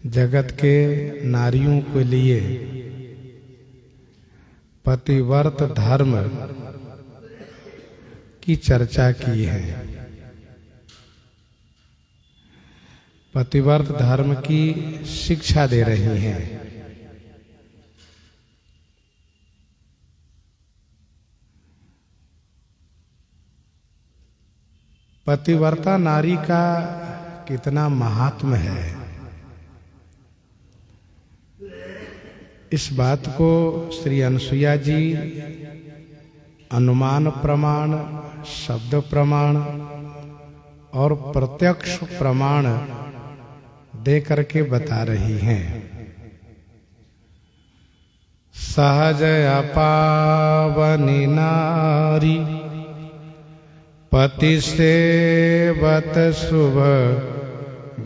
जगत के नारियों के लिए पतिव्रत धर्म की चर्चा की है। पतिव्रत धर्म की शिक्षा दे रही हैं। पतिव्रता नारी का कितना महात्म है, इस बात को श्री अनसुईया जी अनुमान प्रमाण, शब्द प्रमाण और प्रत्यक्ष प्रमाण दे करके बता रही हैं। सहज अपावनी नारी पति सेवत शुभ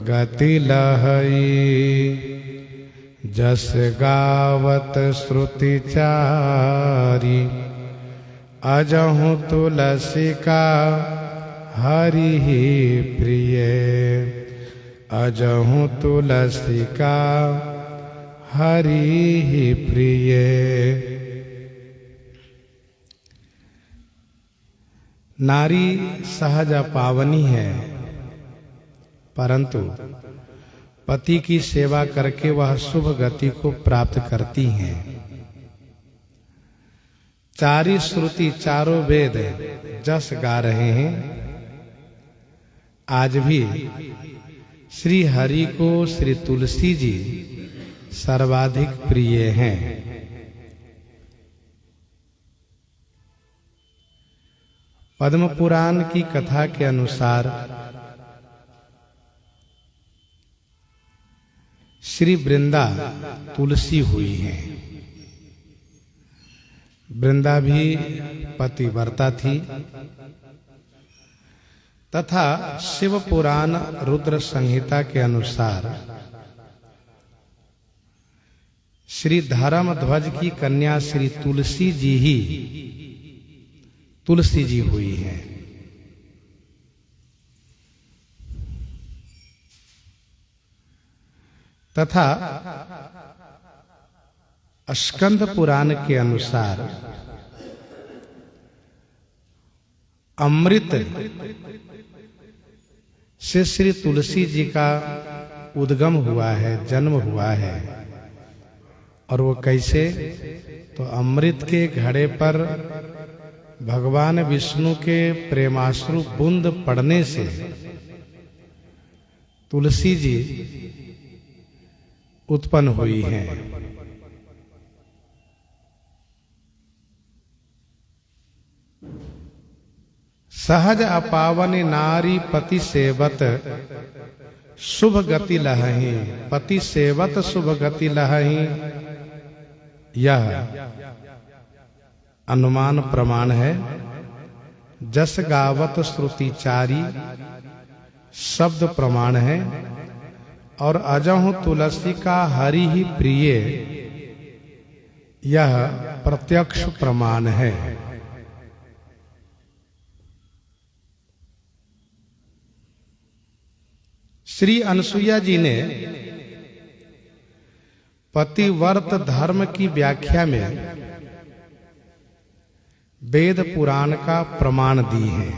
गति लहई, जस गावत श्रुति चारी, अजहु तुलसी का हरि ही प्रिय, अजहु तुलसी का हरि ही प्रिय। नारी सहज पावनी है, परंतु पति की सेवा करके वह शुभ गति को प्राप्त करती हैं। चारी श्रुति, चारों वेद जस गा रहे हैं। आज भी श्री हरि को श्री तुलसी जी सर्वाधिक प्रिय हैं। पद्म पुराण की कथा के अनुसार श्री वृंदा तुलसी हुई हैं। वृंदा भी पतिव्रता थी तथा शिव पुराण रुद्र संहिता के अनुसार श्री धर्मध्वज की कन्या श्री तुलसी जी ही तुलसी जी हुई हैं। तथा स्कंद पुराण के अनुसार अमृत से श्री तुलसी जी का उद्गम हुआ है, जन्म हुआ है। और वो कैसे? तो अमृत के घड़े पर भगवान विष्णु के प्रेमाश्रु बूंद पड़ने से तुलसी जी उत्पन्न हुई हैं। सहज अपावन नारी पति सेवत शुभ गति लहही, पति सेवत शुभ गति लहही, यह अनुमान प्रमाण है। जस गावत श्रुति चारी शब्द प्रमाण है। और अजहु तुलसी का हरि ही प्रिय, यह प्रत्यक्ष प्रमाण है। श्री अनसुईया जी ने पतिव्रत धर्म की व्याख्या में वेद पुराण का प्रमाण दी है।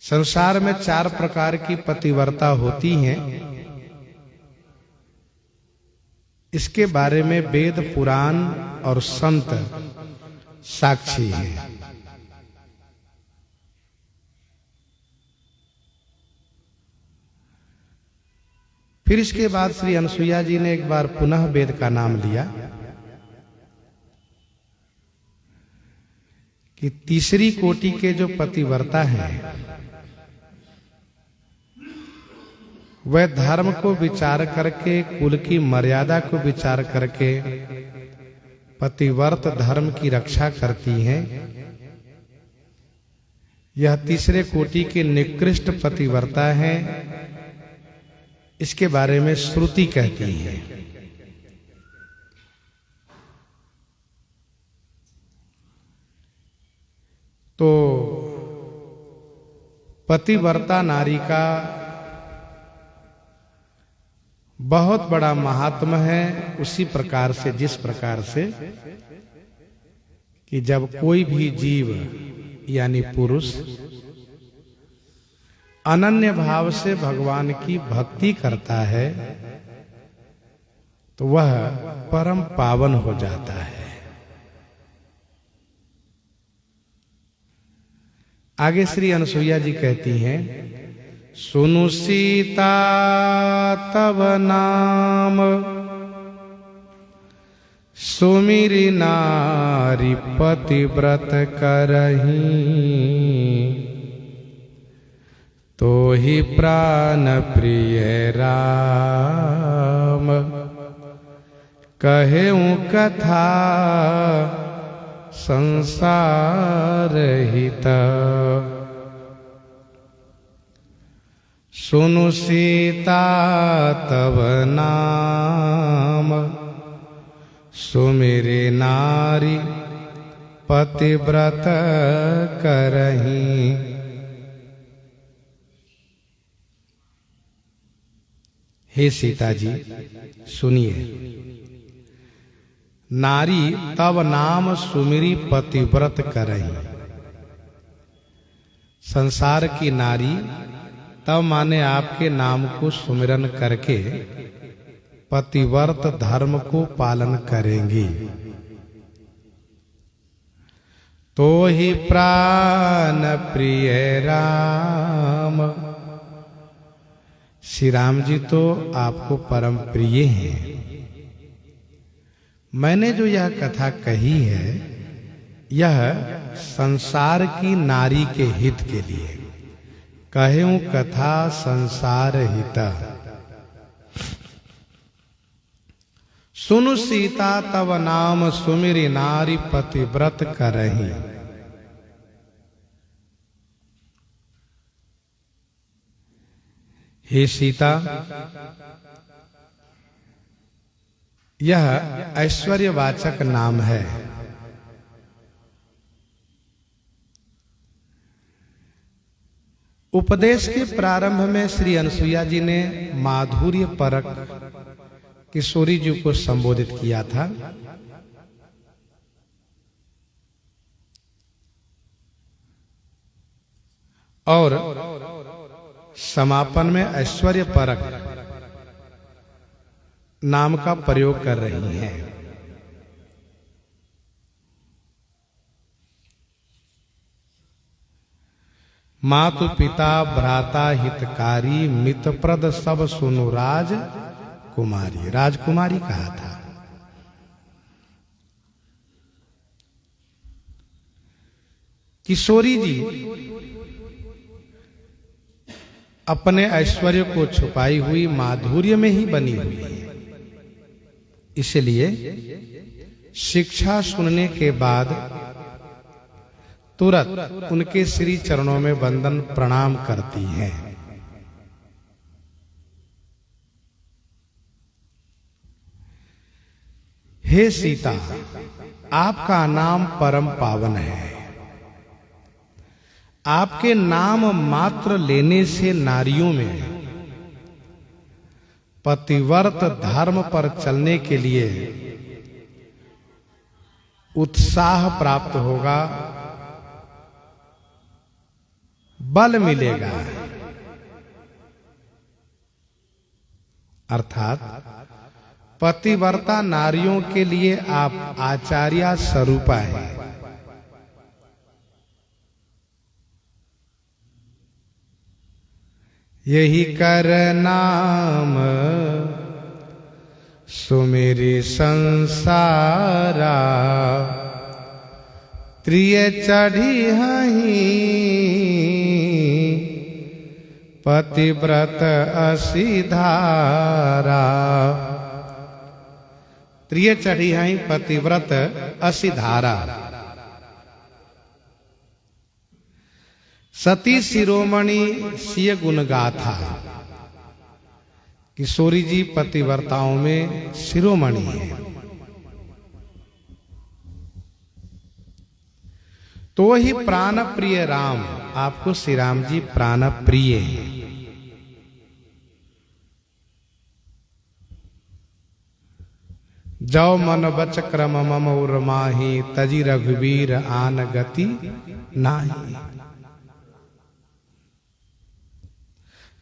संसार में 4 प्रकार की पतिव्रता होती हैं। इसके बारे में वेद पुराण और संत साक्षी हैं। फिर इसके बाद श्री अनसुईया जी ने एक बार पुनः वेद का नाम लिया कि तीसरी कोटि के जो पतिव्रता हैं वह धर्म को विचार करके, कुल की मर्यादा को विचार करके पतिव्रत धर्म की रक्षा करती हैं। यह तीसरे कोटि के निकृष्ट पतिव्रता हैं। इसके बारे में श्रुति कहती है। तो पतिव्रता नारी का बहुत बड़ा महात्म है। उसी प्रकार से, जिस प्रकार से कि जब कोई भी जीव यानी पुरुष अनन्य भाव से भगवान की भक्ति करता है तो वह परम पावन हो जाता है। आगे श्री अनसुईया जी कहती हैं, सुनु सीता तब नाम सुमिरि नारी पतिव्रत करही, तो ही प्राण प्रिय राम कहेऊं कथा संसार हित। सुनु सीता तब नाम सुमिरि नारी पतिव्रत करही। हे सीता जी सुनिए, नारी तब नाम सुमिरि पतिव्रत करही। संसार की नारी तब माने आपके नाम को सुमिरन करके पतिव्रत धर्म को पालन करेंगी। तो ही प्राण प्रिय राम, श्री राम जी तो आपको परम प्रिय हैं। मैंने जो यह कथा कही है यह संसार की नारी के हित के लिए, कहूं कथा संसार हित। सुनु सीता तब नाम सुमिरि नारी पतिव्रत करही। हे सीता, यह ऐश्वर्यवाचक नाम है। उपदेश के प्रारंभ में श्री अनसुईया जी ने माधुर्य परक किशोरी जी को संबोधित किया था। और समापन में ऐश्वर्य परक नाम का प्रयोग कर रही हैं। मातु पिता भ्राता हितकारी मितप्रद सब सुनु राज कुमारी। राजकुमारी कहा था। किशोरी जी अपने ऐश्वर्य को छुपाई हुई माधुर्य में ही बनी हुई है। इसलिए शिक्षा सुनने के बाद तुरंत उनके श्री चरणों में वंदन प्रणाम करती हैं। हे सीता, आपका नाम परम पावन है। आपके नाम मात्र लेने से नारियों में पतिव्रत धर्म पर चलने के लिए उत्साह प्राप्त होगा, बल मिलेगा। अर्थात पतिव्रता नारियों के लिए आप आचार्य स्वरूपा है। यही कर नाम सुमिरि संसारा, त्रिय चढ़ी हहीं पतिव्रत असी धारा। त्रिय चढ़ी हहीं पतिव्रत असी धारा। सती शिरोमणि सिय गुण गाथा। किशोरी जी पतिव्रताओं में शिरोमणि है। तो ही प्राण प्रिय राम, आपको श्री राम जी प्राण प्रिय हैं। जौ मन बच क्रम मम उर माही, तजी रघुवीर आन गति नाही।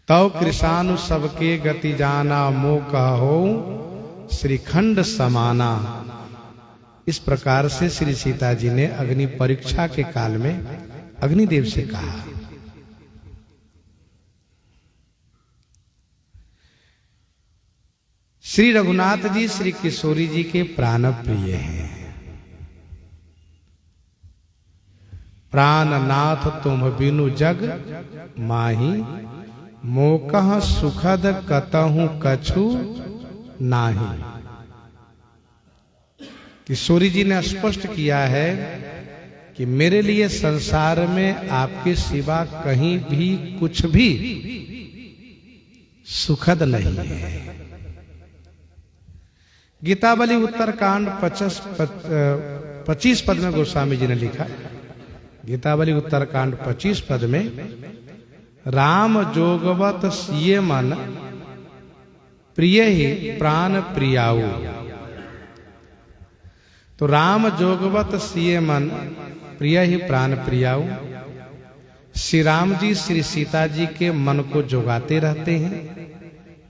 तौ कृषानु सबके गति जाना, मो कहो श्रीखंड समाना। इस प्रकार से श्री सीता जी ने अग्नि परीक्षा के काल में अग्निदेव से कहा। श्री रघुनाथ जी श्री किशोरी जी के प्राण प्रिय हैं। प्राणनाथ तुम बिनु जग माही, मोकह सुखद कतहु कछु नाही। किशोरी जी ने स्पष्ट किया है कि मेरे लिए संसार में आपके सिवा कहीं भी कुछ भी सुखद नहीं है। गीतावली उत्तरकांड 25 पद में गोस्वामी जी ने लिखा, गीतावली उत्तरकांड 25 पद में, राम जोगवत सिय मन, प्रिय ही प्राण प्रियाऊ। तो राम जोगवत सिय मन, प्रिय ही प्राण प्रियाऊ। श्री राम जी श्री सीता जी के मन को जोगाते रहते हैं,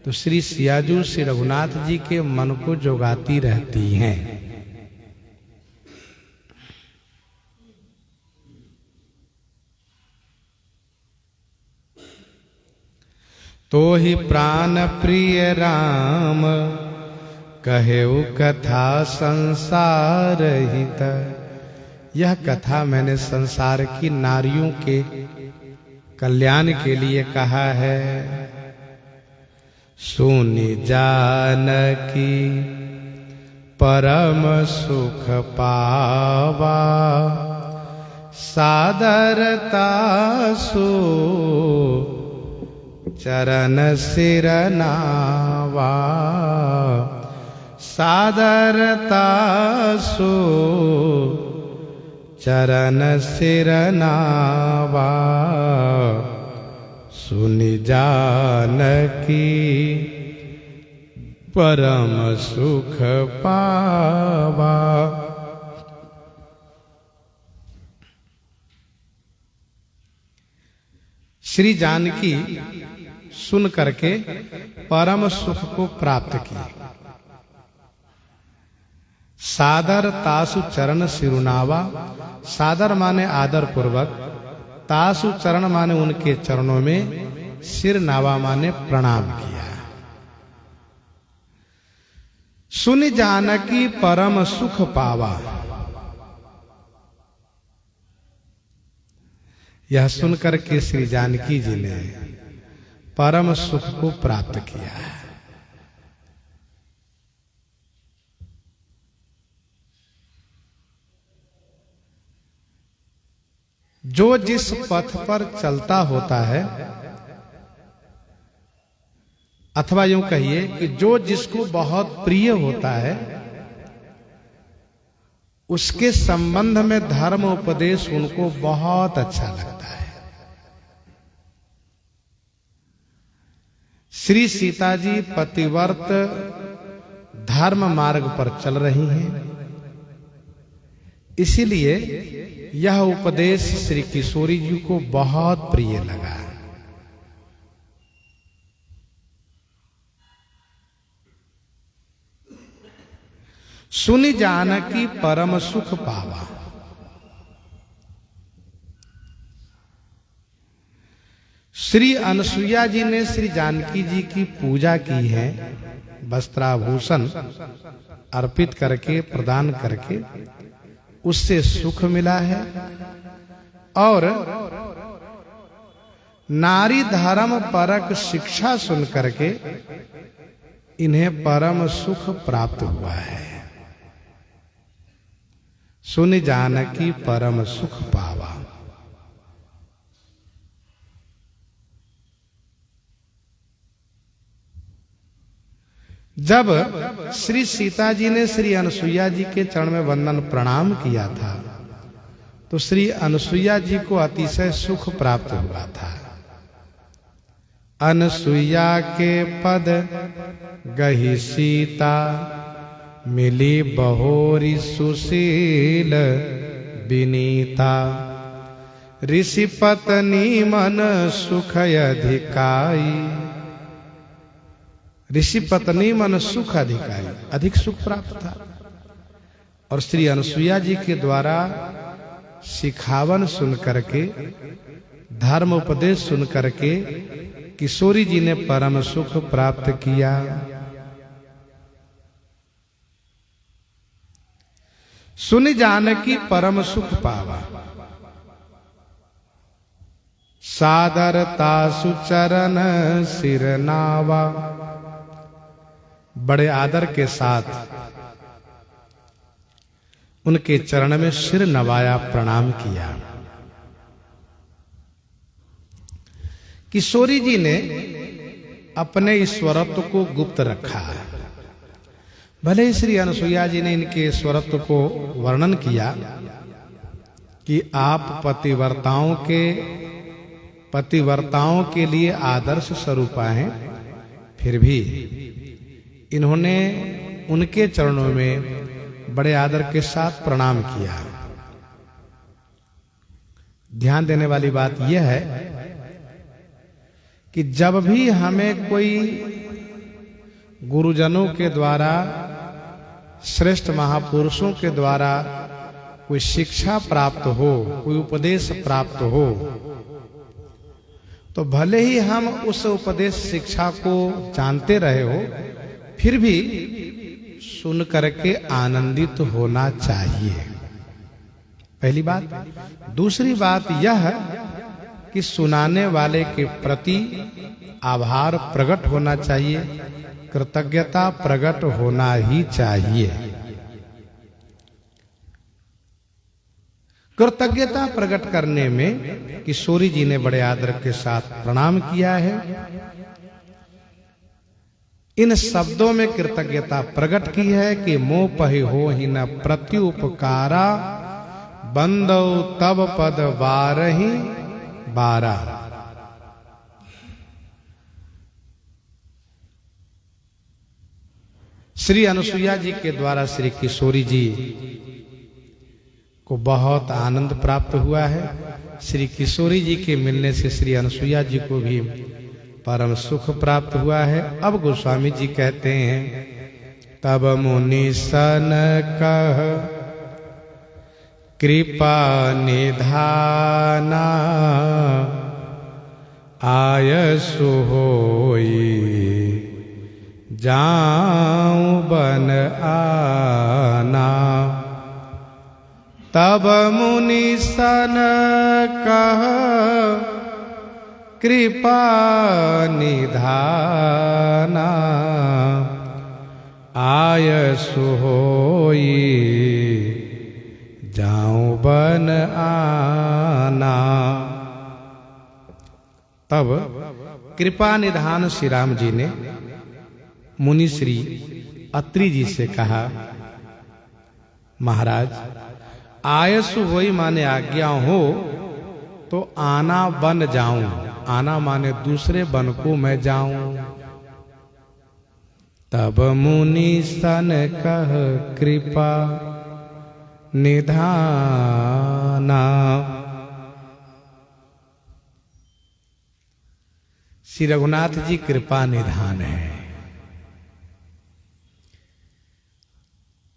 तो श्री सियाजू श्री रघुनाथ जी के मन को जोगाती रहती हैं। तो ही प्राण प्रिय राम, कहेउ कथा संसार हित। यह कथा मैंने संसार की नारियों के कल्याण के लिए कहा है। सुनि जानकी परम सुख पावा, सादरता सो चरण सिर नावा। सादरता सो चरण सिर नावा, सुनि जानकी परम सुख पावा। श्री जानकी सुन करके परम सुख को प्राप्त किए। सादर तासु चरण सिरुनावा, सादर माने आदर पूर्वक, तासु चरण माने उनके चरणों में, सिर नावा माने प्रणाम किया। सुनि जानकी परम सुख पावा। यह सुनकर के श्री जानकी जी ने परम सुख को प्राप्त किया। जो जिस पथ पर चलता होता है, अथवा यूं कहिए कि जो जिसको बहुत प्रिय होता है, उसके संबंध में धर्म उपदेश उनको बहुत अच्छा लगता है। श्री सीता जी पतिव्रत धर्म मार्ग पर चल रही हैं, इसीलिए यह उपदेश श्री किशोरी जी को बहुत प्रिय लगा। सुनि जानकी परम सुख पावा। श्री अनसुईया जी ने श्री जानकी जी की पूजा की है, वस्त्राभूषण अर्पित करके, प्रदान करके, उससे सुख मिला है। और नारी धर्म परक शिक्षा सुन करके इन्हें परम सुख प्राप्त हुआ है। सुनि जानकी परम सुख पावा। जब श्री सीता जी ने श्री अनसुईया जी के चरण में वंदन प्रणाम किया था, तो श्री अनुसुईया जी को अतिशय सुख प्राप्त हुआ था। अनसुईया के पद गही सीता, मिली बहोरी सुशील विनीता। ऋषि पत्नी मन सुख अधिकाई, ऋषि पत्नी मन सुख अधिकाई, अधिक सुख प्राप्त था। और श्री अनुसुईया जी के द्वारा सिखावन सुन करके, धर्म उपदेश सुन करके किशोरी जी ने परम सुख प्राप्त किया। सुन जानकी परम सुख पावा, सादरता सुचरण सिर नावा। बड़े आदर के साथ उनके चरण में सिर नवाया, प्रणाम किया। किशोरी जी ने अपने ईश्वरत्व को गुप्त रखा। भले ही श्री अनुसुईया जी ने इनके ईश्वरत्व को वर्णन किया कि आप पतिव्रताओं के लिए आदर्श स्वरूपा हैं, फिर भी इन्होंने उनके चरणों में बड़े आदर के साथ प्रणाम किया। ध्यान देने वाली बात यह है कि जब भी हमें कोई गुरुजनों के द्वारा, श्रेष्ठ महापुरुषों के द्वारा कोई शिक्षा प्राप्त हो, कोई उपदेश प्राप्त हो, तो भले ही हम उस उपदेश शिक्षा को जानते रहे हो, फिर भी सुन करके आनंदित होना चाहिए, पहली बात। दूसरी बात यह कि सुनाने वाले के प्रति आभार प्रकट होना चाहिए, कृतज्ञता प्रकट होना ही चाहिए। कृतज्ञता प्रकट करने में किशोरी जी ने बड़े आदर के साथ प्रणाम किया है। इन शब्दों में कृतज्ञता प्रकट की है कि मोह पहि हो ही न प्रत्युपकारा, बंदौ तब पद बारहि बारा। श्री अनुसुईया जी के द्वारा श्री किशोरी जी को बहुत आनंद प्राप्त हुआ है। श्री किशोरी जी के मिलने से श्री अनुसुईया जी को भी परम सुख प्राप्त हुआ है। अब गोस्वामी जी कहते हैं, तब मुनि सन कह कृपा निधाना, आयसु होई जाऊं बन आना। तब मुनि सन कह कृपा निधाना, आयसु होई जाऊं बन आना। तब कृपा निधान श्री राम जी ने मुनि श्री अत्रि जी से कहा, महाराज आयसु होई माने आज्ञा हो तो आना बन जाऊं, आना माने दूसरे बन को मैं जाऊं। तब मुनि सन कह कृपा निधाना। श्री रघुनाथ जी कृपा निधान है,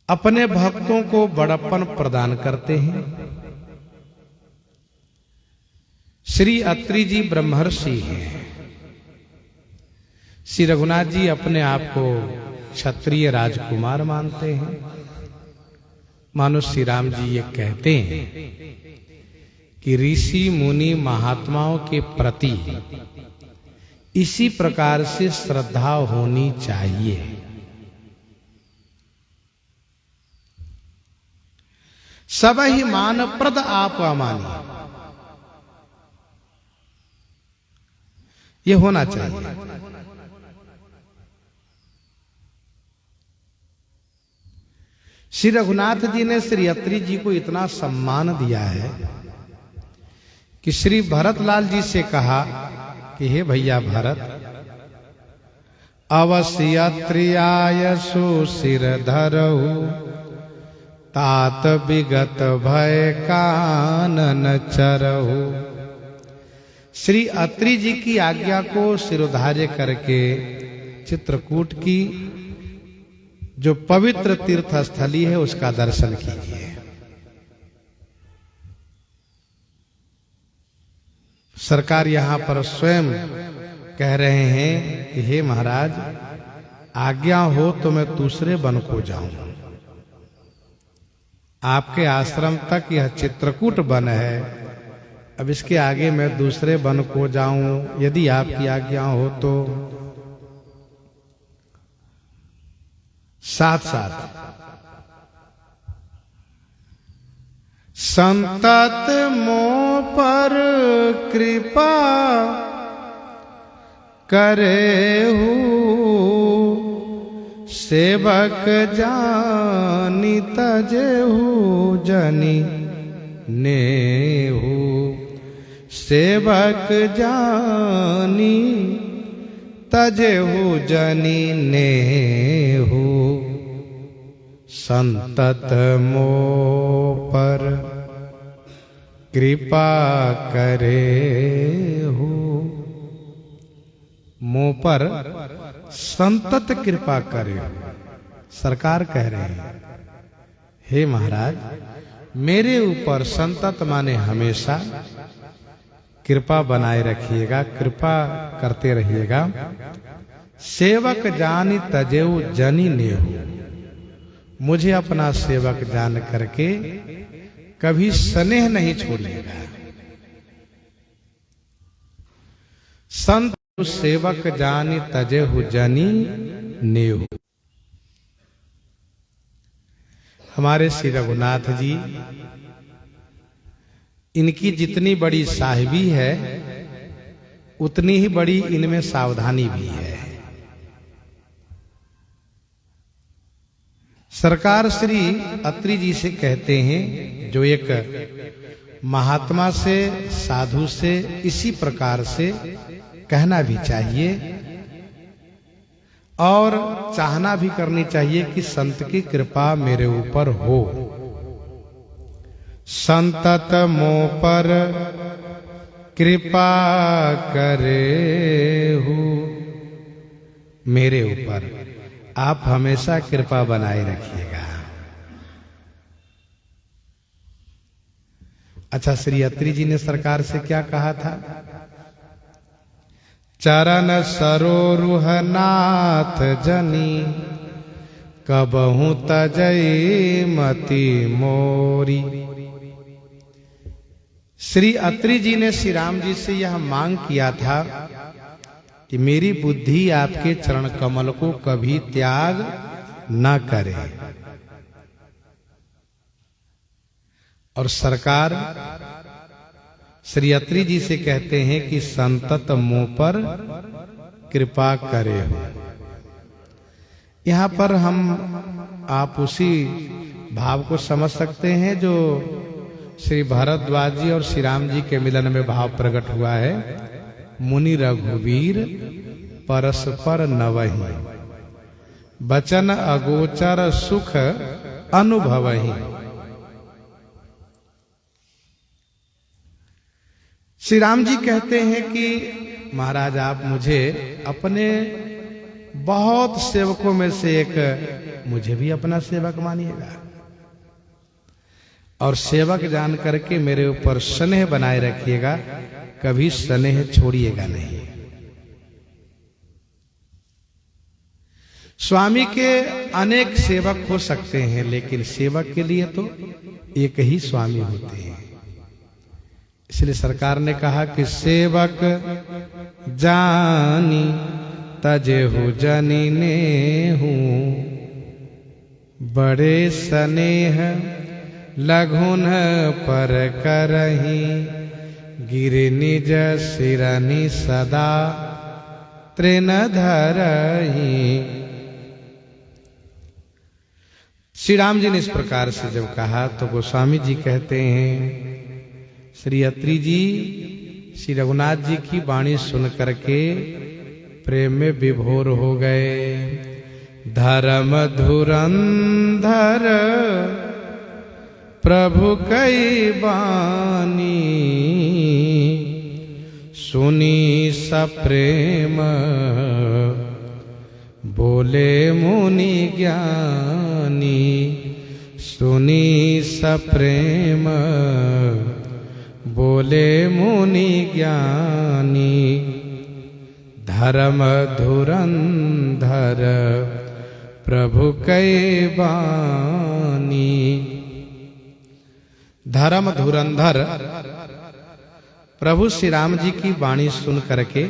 अपने भक्तों को बड़प्पन प्रदान करते हैं। श्री अत्रि जी ब्रह्मर्षि हैं, श्री रघुनाथ जी अपने आप को क्षत्रिय राजकुमार मानते हैं। मानो श्री राम जी ये कहते हैं कि ऋषि मुनि महात्माओं के प्रति इसी प्रकार से श्रद्धा होनी चाहिए। सब ही मान प्रद आप अमानी, ये होना चाहिए। श्री रघुनाथ जी ने श्री अत्रि जी को इतना सम्मान दिया है कि श्री भरतलाल जी से कहा कि हे भैया भरत, अवश्य अत्रि आयसु सिर धरहु, तात विगत भय कानन चरहु। श्री अत्रि जी की आज्ञा को सिरोधार्य करके चित्रकूट की जो पवित्र तीर्थ स्थली है उसका दर्शन कीजिए। सरकार यहां पर स्वयं कह रहे हैं कि हे महाराज, आज्ञा हो तो मैं दूसरे वन को जाऊं। आपके आश्रम तक यह चित्रकूट वन है, अब इसके आगे मैं दूसरे वन को जाऊं, यदि आपकी आज्ञा हो तो। साथ साथ संतत मोह पर कृपा करेहु, सेवक जानि तजेहु जनि नेहु। सेवक जानि तजेहु जनि नेहु, संतत मोह पर कृपा करेहु। मोह पर संतत कृपा करेहु। सरकार कह रहे हैं, हे महाराज, मेरे ऊपर संतत माने हमेशा कृपा बनाए रखिएगा, कृपा करते रहिएगा। सेवक जानि तजेऊ जनि नेहु, मुझे अपना सेवक जान करके कभी स्नेह नहीं छोड़िएगा। संत सेवक जानि तजेहु जनि नेहु। हमारे श्री रघुनाथ जी, इनकी जितनी बड़ी साहिबी है उतनी ही बड़ी इनमें सावधानी भी है। सरकार श्री अत्रि जी से कहते हैं, जो एक महात्मा से, साधु से इसी प्रकार से कहना भी चाहिए और चाहना भी करनी चाहिए कि संत की कृपा मेरे ऊपर हो। संतत मोह पर कृपा करेहु, मेरे ऊपर आप हमेशा कृपा बनाए रखिएगा। अच्छा, श्री अत्रि जी ने सरकार से क्या कहा था? चरण सरोरुह नाथ जनी, कबहु तजई मति मोरी। श्री अत्रि जी ने श्री राम जी से यह मांग किया था कि मेरी बुद्धि आपके चरण कमल को कभी त्याग न करे। और सरकार श्री अत्रि जी से कहते हैं कि संतत मोह पर कृपा करे हो। यहां पर हम आप उसी भाव को समझ सकते हैं जो श्री भारद्वाज जी और श्री राम जी के मिलन में भाव प्रकट हुआ है। मुनि रघुवीर परस्पर नवहि, बचन अगोचर सुख अनुभवहि। श्री राम जी कहते हैं कि महाराज, आप मुझे अपने बहुत सेवकों में से एक, मुझे भी अपना सेवक मानिएगा और सेवक जान करके मेरे ऊपर स्नेह बनाए रखिएगा, कभी स्नेह छोड़िएगा नहीं। स्वामी के अनेक सेवक हो सकते हैं, लेकिन सेवक के लिए तो एक ही स्वामी होते हैं। इसलिए सरकार ने कहा कि सेवक जानी तजेहु जनि नेहु, बड़े स्नेह लघुन पर करही, गिरि निज सिरनि सदा तृण धरही। श्री राम जी ने इस प्रकार से जब कहा तो गोस्वामी जी कहते हैं, श्री अत्रि जी श्री रघुनाथ जी की वाणी सुन करके प्रेम में विभोर हो गए। धर्म धुरंधर प्रभु कई बानी, सुनी सप्रेम बोले मुनि ज्ञानी, सुनी सप्रेम बोले मुनि ज्ञानी। धर्म धुरंधर प्रभु कई बानी। धर्म धुरंधर प्रभु श्री राम जी की वाणी सुन करके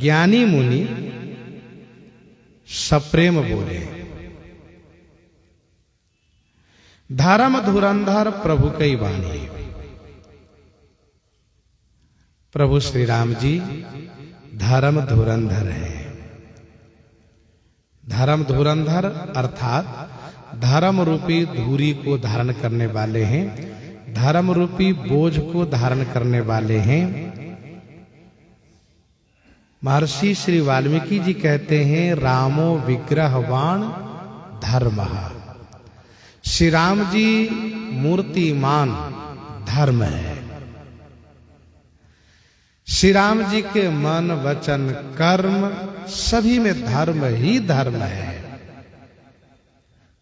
ज्ञानी मुनि सप्रेम बोले। धर्म धुरंधर प्रभु कई वाणी। प्रभु श्री राम जी धर्म धुरंधर है। धर्म धुरंधर अर्थात धर्म रूपी धूरी को धारण करने वाले हैं, धर्म रूपी बोझ को धारण करने वाले हैं। महर्षि श्री वाल्मीकि जी कहते हैं, रामो विग्रहवान धर्मः। श्री राम जी मूर्तिमान धर्म है। श्री राम जी के मन वचन कर्म सभी में धर्म ही धर्म है।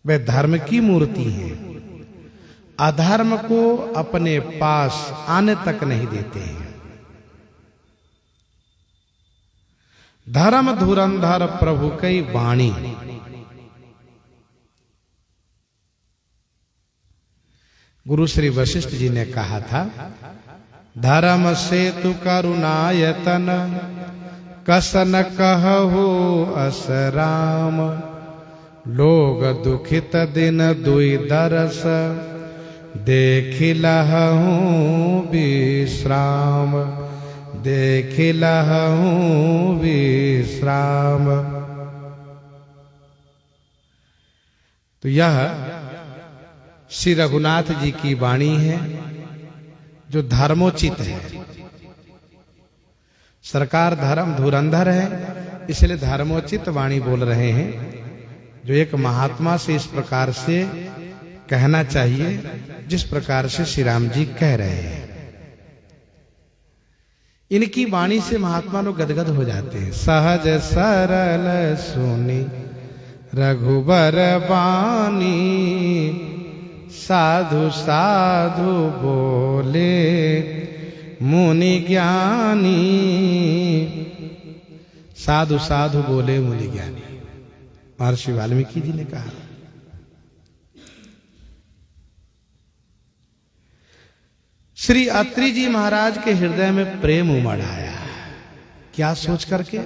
वे धर्म की मूर्ति है। अधर्म को अपने पास आने तक नहीं देते हैं। धर्म धुरंधर प्रभु कई वाणी। गुरु श्री वशिष्ठ जी ने कहा था, धर्म सेतु करुणायतन, कसन कहु अस राम। लोग दुखित दिन दुई दरस, देखिलहु विश्राम, देखिलहु विश्राम। तो यह श्री रघुनाथ जी की वाणी है जो धर्मोचित है। सरकार धर्म धुरंधर है, इसलिए धर्मोचित वाणी बोल रहे हैं, जो एक महात्मा से इस प्रकार से कहना चाहिए जिस प्रकार से श्री राम जी कह रहे हैं। इनकी वाणी से महात्मा लोग गदगद हो जाते हैं। सहज सरल सुनी रघुबर वाणी, साधु साधु बोले मुनि ज्ञानी। साधु साधु बोले मुनि ज्ञानी, महर्षि वाल्मीकि जी ने कहा। श्री अत्रि जी महाराज के हृदय में प्रेम उमड़ आया। क्या सोच करके?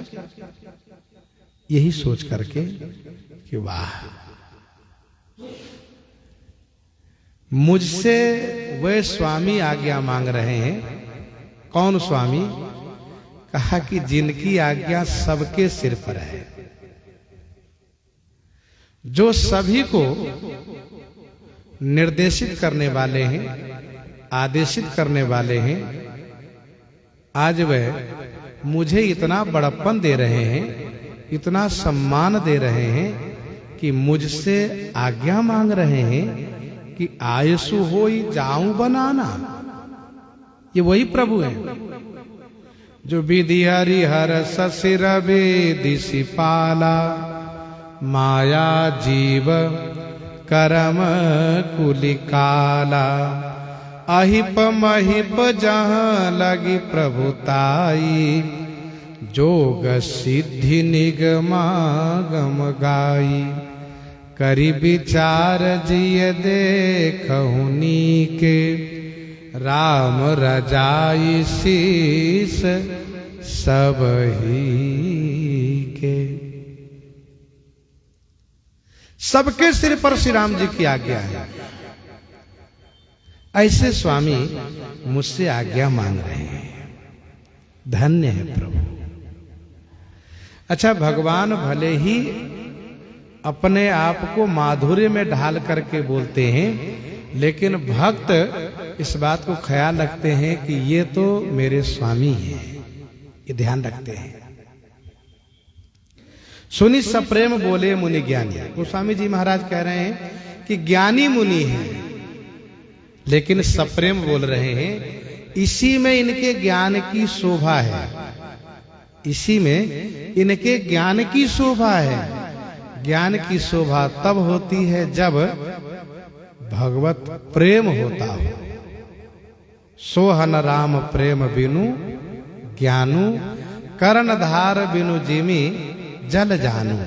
यही सोच करके कि वाह, मुझसे वे स्वामी आज्ञा मांग रहे हैं। कौन स्वामी? कहा कि जिनकी आज्ञा सबके सिर पर है, जो सभी को निर्देशित करने वाले हैं, आदेशित करने वाले हैं। आज वह मुझे इतना बड़प्पन दे रहे हैं, इतना सम्मान दे रहे हैं कि मुझसे आज्ञा मांग रहे हैं कि आयसु होई जाऊं बनाना। ये वही प्रभु हैं जो विधि हरिहर ससिर वेदि सिपाला, माया जीव करम कुलिकाला। अहिप महिप जहाँ लगी प्रभुताई, जोग सिद्धि निगमागम गाई। करी विचार जिय देखहु नीके, राम रजाई शीस सब ही के। सबके सिर पर श्री राम जी की आज्ञा है। ऐसे स्वामी मुझसे आज्ञा मांग रहे हैं। धन्य है प्रभु। अच्छा, भगवान भले ही अपने आप को माधुर्य में ढाल करके बोलते हैं, लेकिन भक्त इस बात को ख्याल रखते हैं कि ये तो मेरे स्वामी हैं, ये ध्यान रखते हैं। सुनि सप्रेम बोले मुनि ज्ञानी। गोस्वामी जी महाराज कह रहे हैं कि ज्ञानी मुनि है, लेकिन सप्रेम बोल रहे हैं। इसी में इनके ज्ञान की शोभा है, इसी में इनके ज्ञान की शोभा है। ज्ञान की शोभा तब होती है जब भगवत प्रेम होता हो। सोहन राम प्रेम बिनु ज्ञानु, कर्णधार बिनु जिमि जल जानू।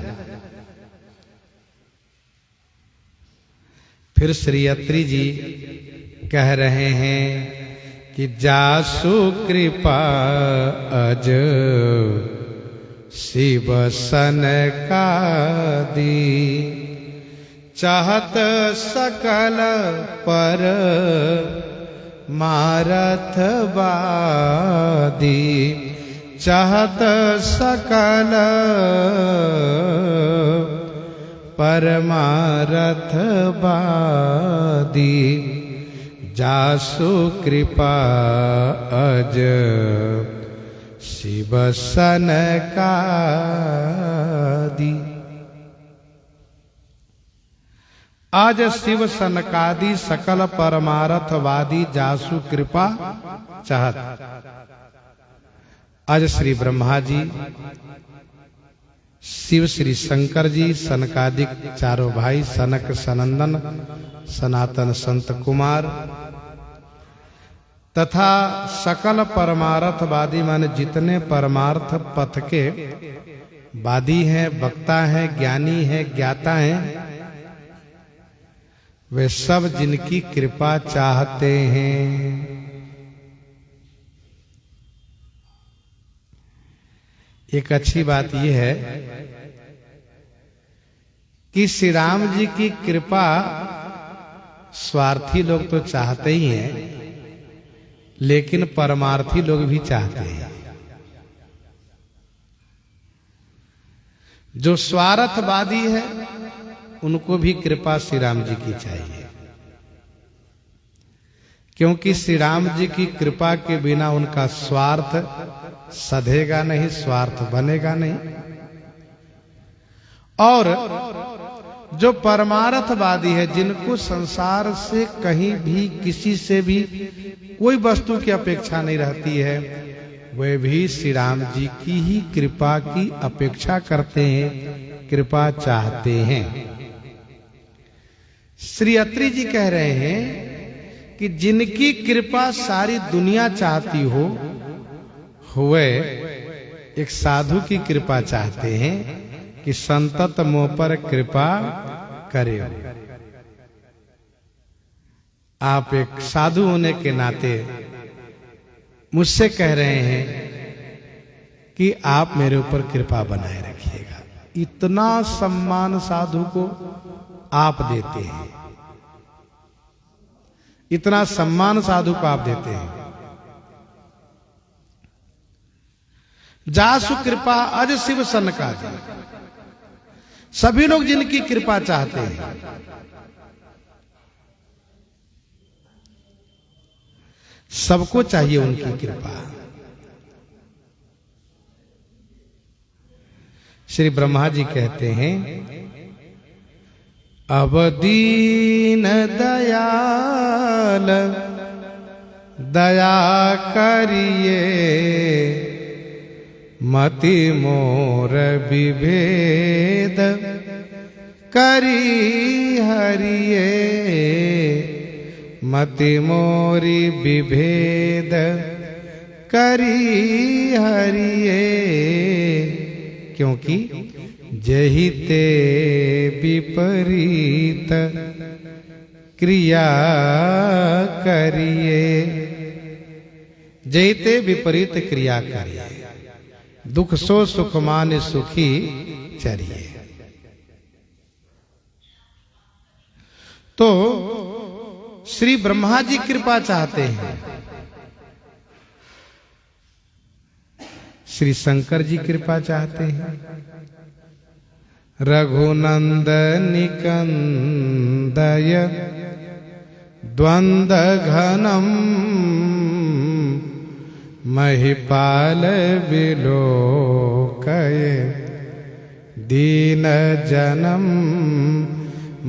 फिर श्री अत्रि जी कह रहे हैं कि जासु कृपा अज शिव सनकादि, चाहत सकल पर मारथ बादी। चाहत सकल परमारथ बादी, जासु कृपा अज शिव सनकादि। आज शिव सनकादि सकल परमारथवादी, जासु कृपा चाहत। आज श्री ब्रह्मा जी, शिव श्री शंकर जी, सनकादिक चारों भाई, सनक सनंदन सनातन संत कुमार तथा सकल परमार्थवादी माने जितने परमार्थ पथ के वादी हैं, वक्ता हैं, ज्ञानी हैं, ज्ञाता हैं, वे सब जिनकी कृपा चाहते हैं। एक अच्छी बात यह है कि श्री राम जी की कृपा स्वार्थी लोग तो चाहते ही हैं, लेकिन परमार्थी लोग भी चाहते हैं। जो स्वार्थवादी है उनको भी कृपा श्री राम जी की चाहिए, क्योंकि श्री राम जी की कृपा के बिना उनका स्वार्थ सधेगा नहीं, स्वार्थ बनेगा नहीं। और जो परमार्थवादी है, जिनको संसार से कहीं भी किसी से भी कोई वस्तु की अपेक्षा नहीं रहती है, वे भी श्री राम जी की ही कृपा की अपेक्षा करते हैं, कृपा चाहते हैं। श्री अत्रि जी कह रहे हैं कि जिनकी कृपा सारी दुनिया चाहती हो, वे एक साधु की कृपा चाहते हैं कि संतत मोह पर कृपा करे। आप एक साधु होने के नाते मुझसे कह रहे हैं कि आप मेरे ऊपर कृपा बनाए रखिएगा। इतना सम्मान साधु को आप देते हैं, इतना सम्मान साधु को आप देते हैं। जासु कृपा अज शिव सनकादि, सभी लोग जिनकी कृपा चाहते हैं, सबको चाहिए उनकी कृपा। श्री ब्रह्मा जी कहते हैं, अब दीन दयाल दया करिए, मति मोर विभेद करी हरिये। मति मोरी विभेद करी हरिये, क्योंकि जहि ते विपरीत क्रिया करिए। जहि ते विपरीत क्रिया करिए, दुख सो सुख मान सुखी चरिए। तो श्री ब्रह्मा जी कृपा चाहते हैं, श्री शंकर जी कृपा चाहते हैं, रघुनन्दनिकन्दय द्वन्द्वघनं महिपाल विलोकय दीनजनं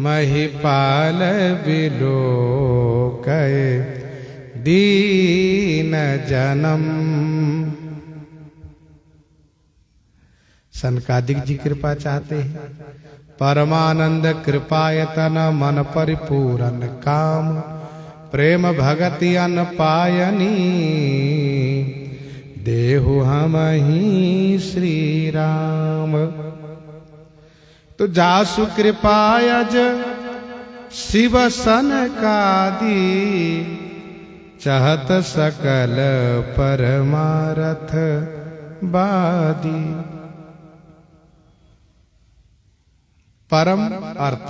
महिपाल विलोकय दीनजनम। सनकादिक जी कृपा चाहते हैं। परमानंद कृपायतन मन परिपूरन काम प्रेम भगति अन पायनी देहु हम ही श्री राम। तो जासु कृपायज शिव सनकादि चहत सकल परमारथ बादी। परम अर्थ,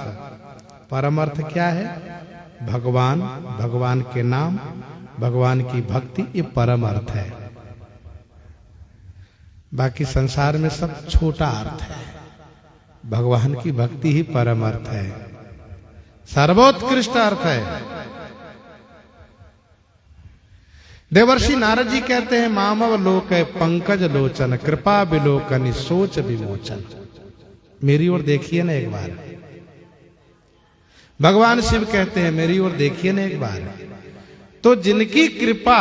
परम अर्थ क्या है? भगवान, भगवान के नाम, भगवान की भक्ति, ये परम अर्थ है। बाकी संसार में सब छोटा अर्थ है, भगवान की भक्ति ही परम अर्थ है, सर्वोत्कृष्ट अर्थ है। देवर्षि नारद जी कहते हैं मामव लोक पंकज लोचन कृपा विलोकनि सोच विमोचन। मेरी ओर देखिए ना एक बार। भगवान शिव कहते हैं मेरी ओर देखिए ना एक बार। तो जिनकी कृपा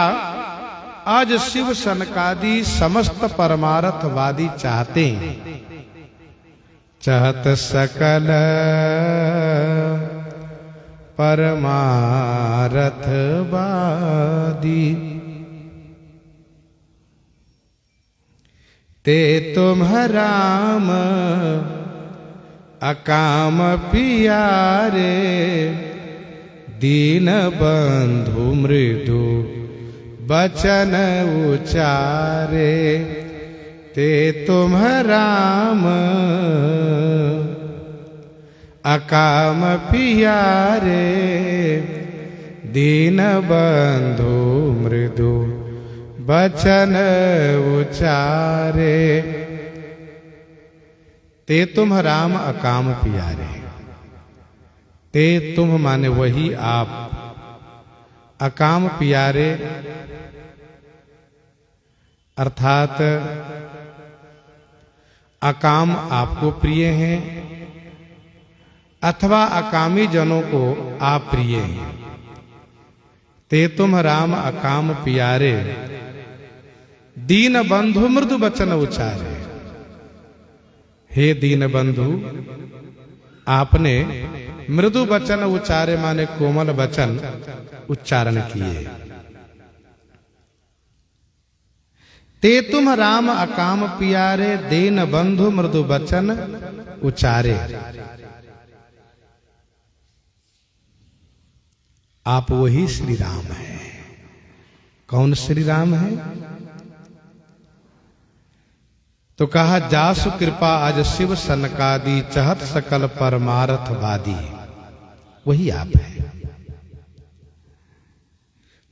आज शिव सनकादि समस्त परमार्थवादी चाहते हैं, चाहत सकल परमार्थवादी ते तुम राम अकाम पियारे दीन बंधु मृदु बचन उचारे। ते तुम राम अकाम पियारे दीन बंधु मृदु बचन उचारे। ते तुम राम अकाम पियारे। ते तुम माने वही आप, अकाम पियारे अर्थात अकाम आपको प्रिय हैं अथवा अकामी जनों को आप प्रिय हैं। ते तुम राम अकाम पियारे दीन बंधु मृदु वचन उचारे। हे दीन बंधु, आपने मृदु वचन उच्चारे माने कोमल वचन उच्चारण किए। ते तुम राम अकाम पियारे दीन बंधु मृदु वचन उचारे। आप वही श्री राम हैं। कौन श्री राम है? तो कहा जासु कृपा आज शिव सनकादि चहत सकल परमार्थवादी। वही आप हैं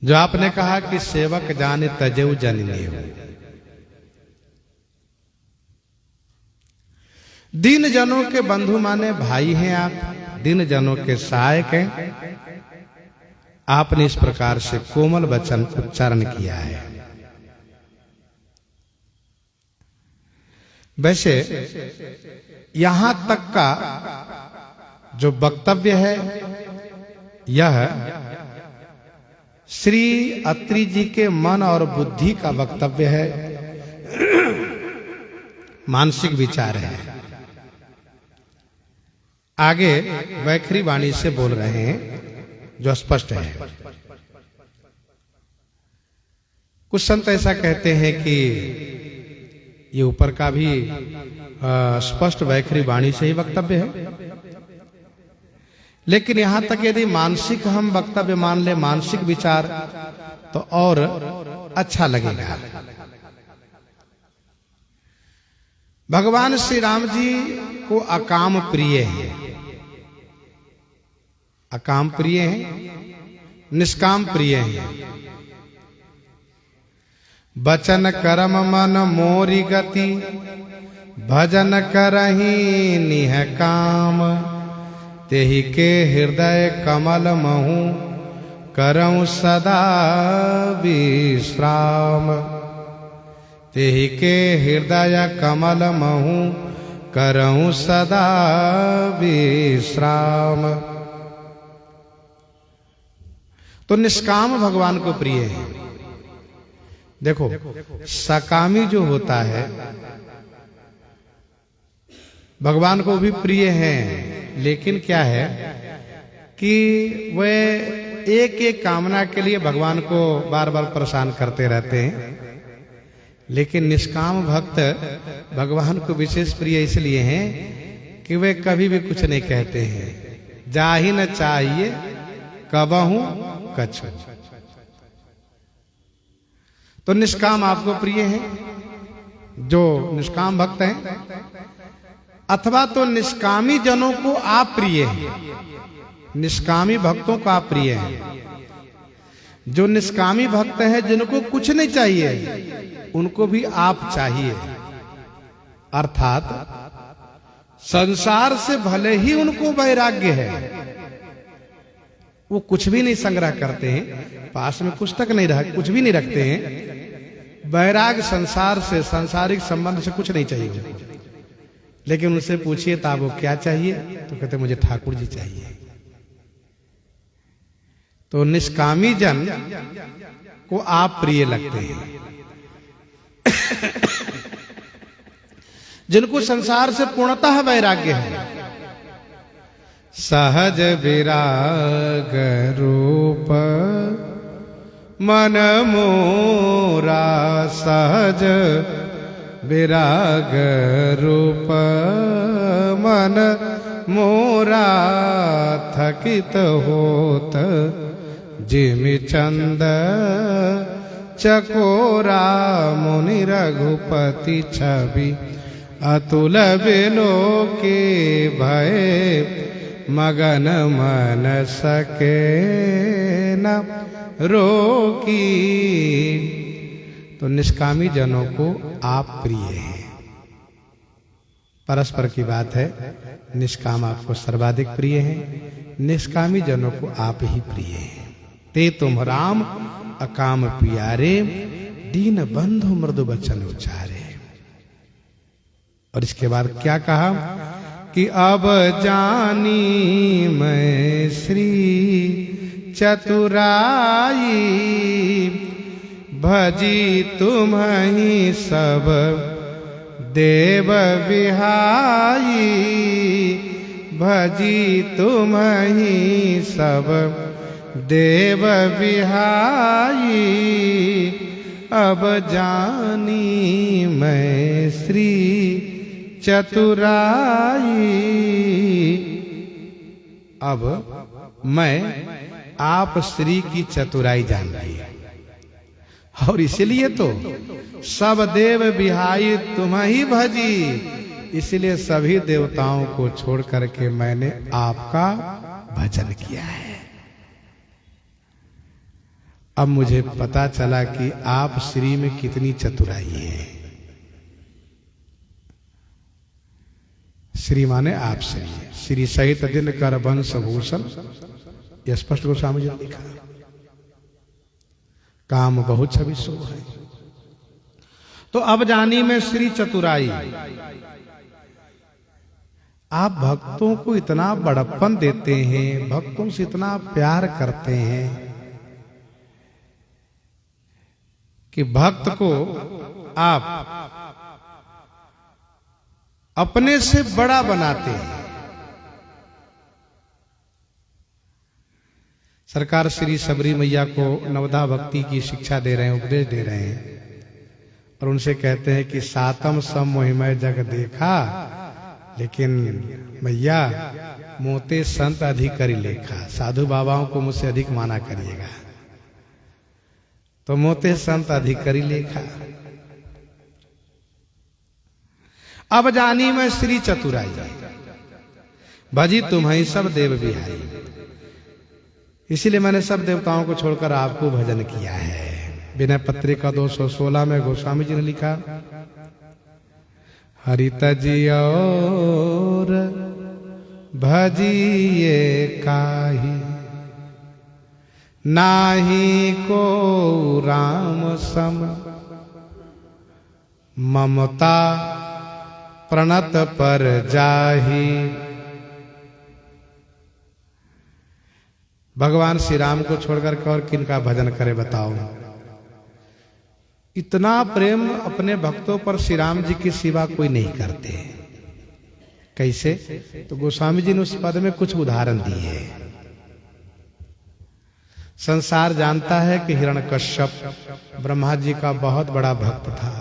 जो आपने कहा कि सेवक जाने तजेउ जन नेहु। दीन जनों के बंधु माने भाई हैं आप, दीन जनों के सहायक हैं। आपने इस प्रकार से कोमल वचन उच्चारण किया है। वैसे यहां तक का जो वक्तव्य है यह श्री अत्रि जी के मन और बुद्धि का वक्तव्य है, मानसिक विचार है। आगे वैखरी वाणी से बोल रहे हैं जो स्पष्ट है। कुछ संत ऐसा कहते हैं कि ये ऊपर का भी स्पष्ट वैखरी वाणी से ही वक्तव्य है, लेकिन यहां तक यदि मानसिक हम वक्तव्य मान ले, मानसिक विचार, तो और अच्छा लगेगा। भगवान श्री राम जी को अकाम प्रिय है। अकाम प्रिय है, निष्काम प्रिय है। वचन कर्म मन मोरी गति भजन करही निह काम, तेहि के हृदय कमल महु करऊं सदा विश्राम। तेहि के हृदय कमल महु करऊं सदा विश्राम। तो निष्काम भगवान को प्रिय है। देखो सकामी जो होता है भगवान को भी प्रिय है, लेकिन क्या है कि वे एक एक कामना के लिए भगवान को बार बार परेशान करते रहते हैं। लेकिन निष्काम भक्त भगवान को विशेष प्रिय इसलिए हैं कि वे कभी भी कुछ नहीं कहते हैं, जा ही न चाहिए कबहू कछु। तो निष्काम आपको प्रिय है जो निष्काम भक्त हैं, अथवा तो निष्कामी जनों को आप प्रिय हैं, निष्कामी भक्तों को आप प्रिय हैं। जो निष्कामी भक्त हैं जिनको कुछ नहीं चाहिए उनको भी आप चाहिए, अर्थात संसार से भले ही उनको वैराग्य है, वो कुछ भी नहीं संग्रह करते हैं, पास में कुछ तक नहीं कुछ भी नहीं रखते हैं, वैराग्य संसार से, सांसारिक संबंध से कुछ नहीं चाहिए उनको। लेकिन उनसे पूछिए तो वो क्या चाहिए, तो कहते मुझे ठाकुर जी चाहिए। तो निष्कामी जन को आप प्रिय लगते हैं। जिनको संसार से पूर्णतः वैराग्य है, सहज विराग रूप मन मोरा, सहज विराग रूप मन मोरा, थकित होत जिमि चंद चकोरा, मुनि रघुपति छवि अतुल बिलो के भय, मगन मन सके न रोकी। तो निष्कामी जनों को आप प्रिय हैं। परस्पर की बात है, निष्काम आपको सर्वाधिक प्रिय हैं, निष्कामी जनों को आप ही प्रिय हैं। ते तुम राम अकाम प्यारे, दीन बंधु मृदु बचन उचारे। और इसके बाद क्या कहा कि अब जानी मैं श्री चतुराई, भजी तुम्हि सब देव विहाई, भजी तुम्हि सब देव विहाई। अब जानी मैं श्री चतुराई, अब मैं आप श्री की चतुराई जान ली, और इसलिए तो सब देव विहाई तुम्हि भजी, इसलिए सभी देवताओं को छोड़ करके मैंने आपका भजन किया है। अब मुझे पता चला कि आप श्री में कितनी चतुराई है। श्री माने आप श्री, श्री सहित दिन कर वंश भूषण, यह स्पष्ट गोस्वामी जी ने लिखा। काम बहुत छवि सो है। तो अब जानी में श्री चतुराई, आप भक्तों को इतना बड़प्पन देते हैं, भक्तों से इतना प्यार करते हैं कि भक्त को आप अपने से बड़ा बनाते हैं। सरकार श्री सबरी मैया को नवदा भक्ति की शिक्षा दे रहे हैं, उपदेश दे रहे हैं, और उनसे कहते हैं कि सातम सम मोहिमय जग देखा, लेकिन मैया मोते संत अधिक करी लेखा, साधु बाबाओं को मुझसे अधिक माना करिएगा, तो मोते संत अधिक करी लेखा। अब जानी मैं श्री चतुराई, भजी तुम्हें सब देव बिहारी, इसीलिए मैंने सब देवताओं को छोड़कर आपको भजन किया है। विनय पत्रिका 216 में गोस्वामी जी ने लिखा, हरित जी और भजिए काहि, नाही को राम सम, ममता प्रणत पर जाहि। भगवान श्री राम को छोड़कर के और किनका भजन करे बताओ। इतना प्रेम अपने भक्तों पर श्री राम जी की सिवा कोई नहीं करते। कैसे? तो गोस्वामी जी ने उस पद में कुछ उदाहरण दिए। संसार जानता है कि हिरण्यकश्यप ब्रह्मा जी का बहुत बड़ा भक्त था,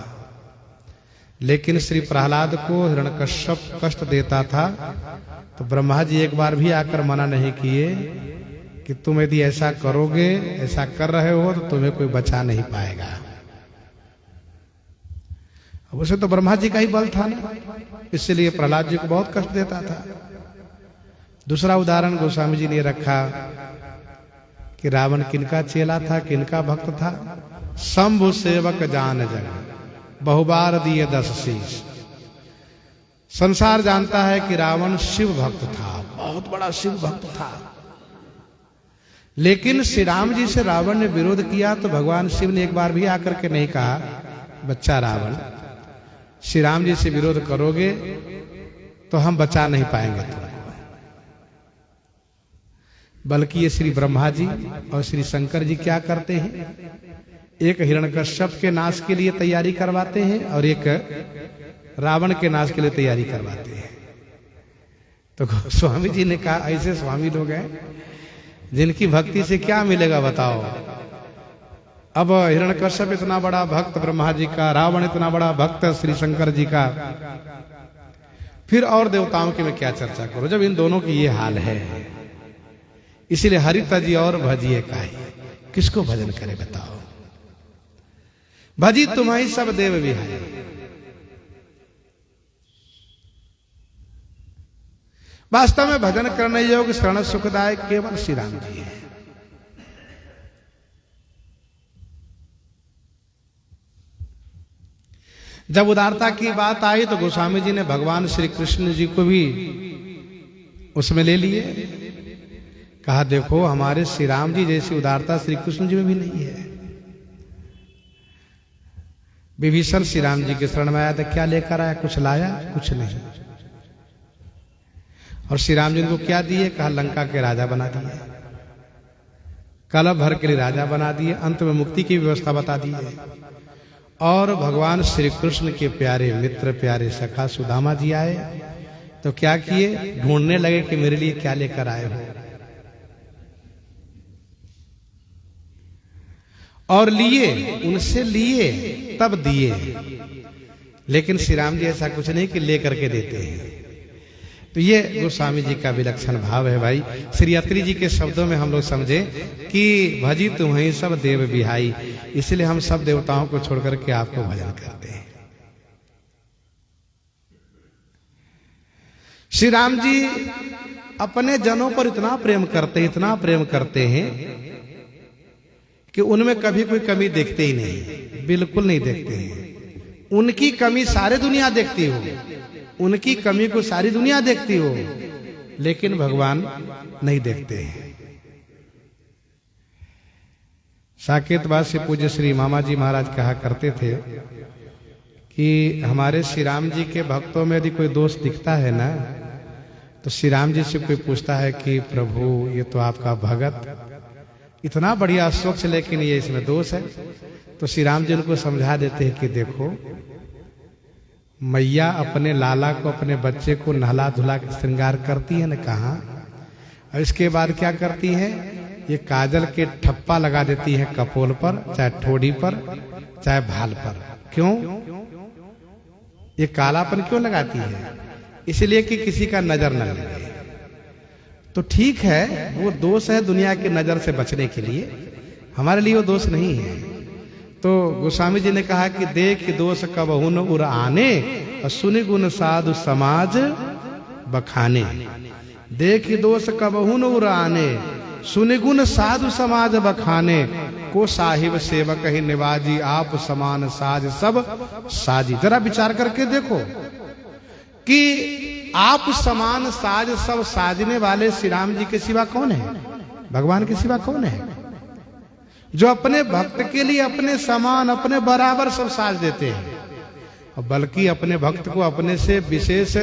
लेकिन श्री प्रहलाद को हिरण्यकश्यप कष्ट देता था, तो ब्रह्मा जी एक बार भी आकर मना नहीं किए कि तुम यदि ऐसा करोगे, ऐसा कर रहे हो, तो तुम्हें कोई बचा नहीं पाएगा। उसे तो ब्रह्मा जी का ही बल था ना, इसलिए प्रहलाद जी को बहुत कष्ट देता था। दूसरा उदाहरण गोस्वामी जी ने रखा कि रावण किनका चेला था, किनका भक्त था? शंभु सेवक जान जग, बहुबार दिए 10 शीश। संसार जानता है कि रावण शिव भक्त था, बहुत बड़ा शिव भक्त था, लेकिन श्री राम जी से रावण ने विरोध किया तो भगवान शिव ने एक बार भी आकर के नहीं कहा, बच्चा रावण, श्री राम जी से विरोध करोगे तो हम बचा नहीं पाएंगे तुमको। बल्कि ये श्री ब्रह्मा जी और श्री शंकर जी क्या करते हैं? एक हिरण्यकश्यप के नाश के लिए तैयारी करवाते हैं और एक रावण के नाश के लिए तैयारी करवाते हैं। तो स्वामी जी ने कहा, ऐसे स्वामी लोग हैं जिनकी भक्ति से क्या मिलेगा बताओ। अब हिरण्यकश्यप इतना बड़ा भक्त ब्रह्मा जी का, रावण इतना बड़ा भक्त श्री शंकर जी का, फिर और देवताओं की मैं क्या चर्चा करूं जब इन दोनों की ये हाल है। इसीलिए हरित जी और भजिए काहि, किसको भजन करे बताओ। भजी तुम्हारी सब देव विहाई। वास्तव में भजन करने योग्य शरण सुखदायक केवल श्री राम जी है। जब उदारता की बात आई तो गोस्वामी जी ने भगवान श्री कृष्ण जी को भी उसमें ले लिए। कहा देखो हमारे श्री राम जी जैसी उदारता श्री कृष्ण जी में भी नहीं है। विभीषण श्री राम जी के शरण में आया था, क्या लेकर आया? कुछ लाया? कुछ नहीं। और श्री राम जी को क्या दिए? कहा लंका के राजा बना दिए, कलप भर के लिए राजा बना दिए, अंत में मुक्ति की व्यवस्था बता दी है। और भगवान श्री कृष्ण के प्यारे मित्र, प्यारे सखा सुदामा जी आए तो क्या किए? ढूंढने लगे कि मेरे लिए क्या लेकर आए हो, और लिए, उनसे लिए तब दिए। लेकिन श्री राम जी ऐसा कुछ नहीं कि लेकर के देते हैं। तो ये गोस्वामी जी का विलक्षण भाव है भाई। श्री अत्रि जी के शब्दों में हम लोग समझे कि भजी तुम्हें सब देव बिहाई, इसलिए हम सब देवताओं को छोड़कर के आपको भजन करते हैं। श्री राम जी अपने जनों पर इतना प्रेम करते, इतना प्रेम करते हैं कि उनमें कभी कोई कमी देखते ही नहीं, बिल्कुल नहीं देखते हैं। उनकी कमी सारी दुनिया देखती हो, उनकी कमी को सारी दुनिया देखती हो, लेकिन भगवान नहीं देखते हैं। साकेतवाद से पूज्य श्री मामा जी महाराज कहा करते थे कि हमारे श्री राम जी के भक्तों में यदि कोई दोष दिखता है ना, तो श्री राम जी से कोई पूछता है कि प्रभु ये तो आपका भगत इतना बढ़िया स्वच्छ, लेकिन ये इसमें दोष है। तो श्री राम जी उनको समझा देते हैं कि देखो, मैया अपने लाला को, अपने बच्चे को नहला धुला के श्रृंगार करती है न, कहाँ, और इसके बाद क्या करती है? ये काजल के ठप्पा लगा देती है कपोल पर, चाहे ठोड़ी पर, चाहे भाल पर। क्यों? ये कालापन क्यों लगाती है? इसलिए कि किसी का नजर न लगे। तो ठीक है, वो दोष है दुनिया की नजर से बचने के लिए, हमारे लिए वो दोष नहीं है। तो गोस्वामी जी ने कहा कि देख दोष कबहु न उर आने, और सुनि गुण साधु समाज बखाने। देख दोष कबहु न उर आने, सुनि गुण साधु समाज बखाने। को साहिब सेवक ही निवाजी, आप समान साज सब साजी। जरा विचार करके देखो, कि आप समान साज सब साजने वाले श्री राम जी के सिवा कौन है, भगवान के सिवा कौन है, जो अपने भक्त के लिए अपने समान अपने बराबर सब साज देते हैं, बल्कि अपने भक्त को अपने से विशेष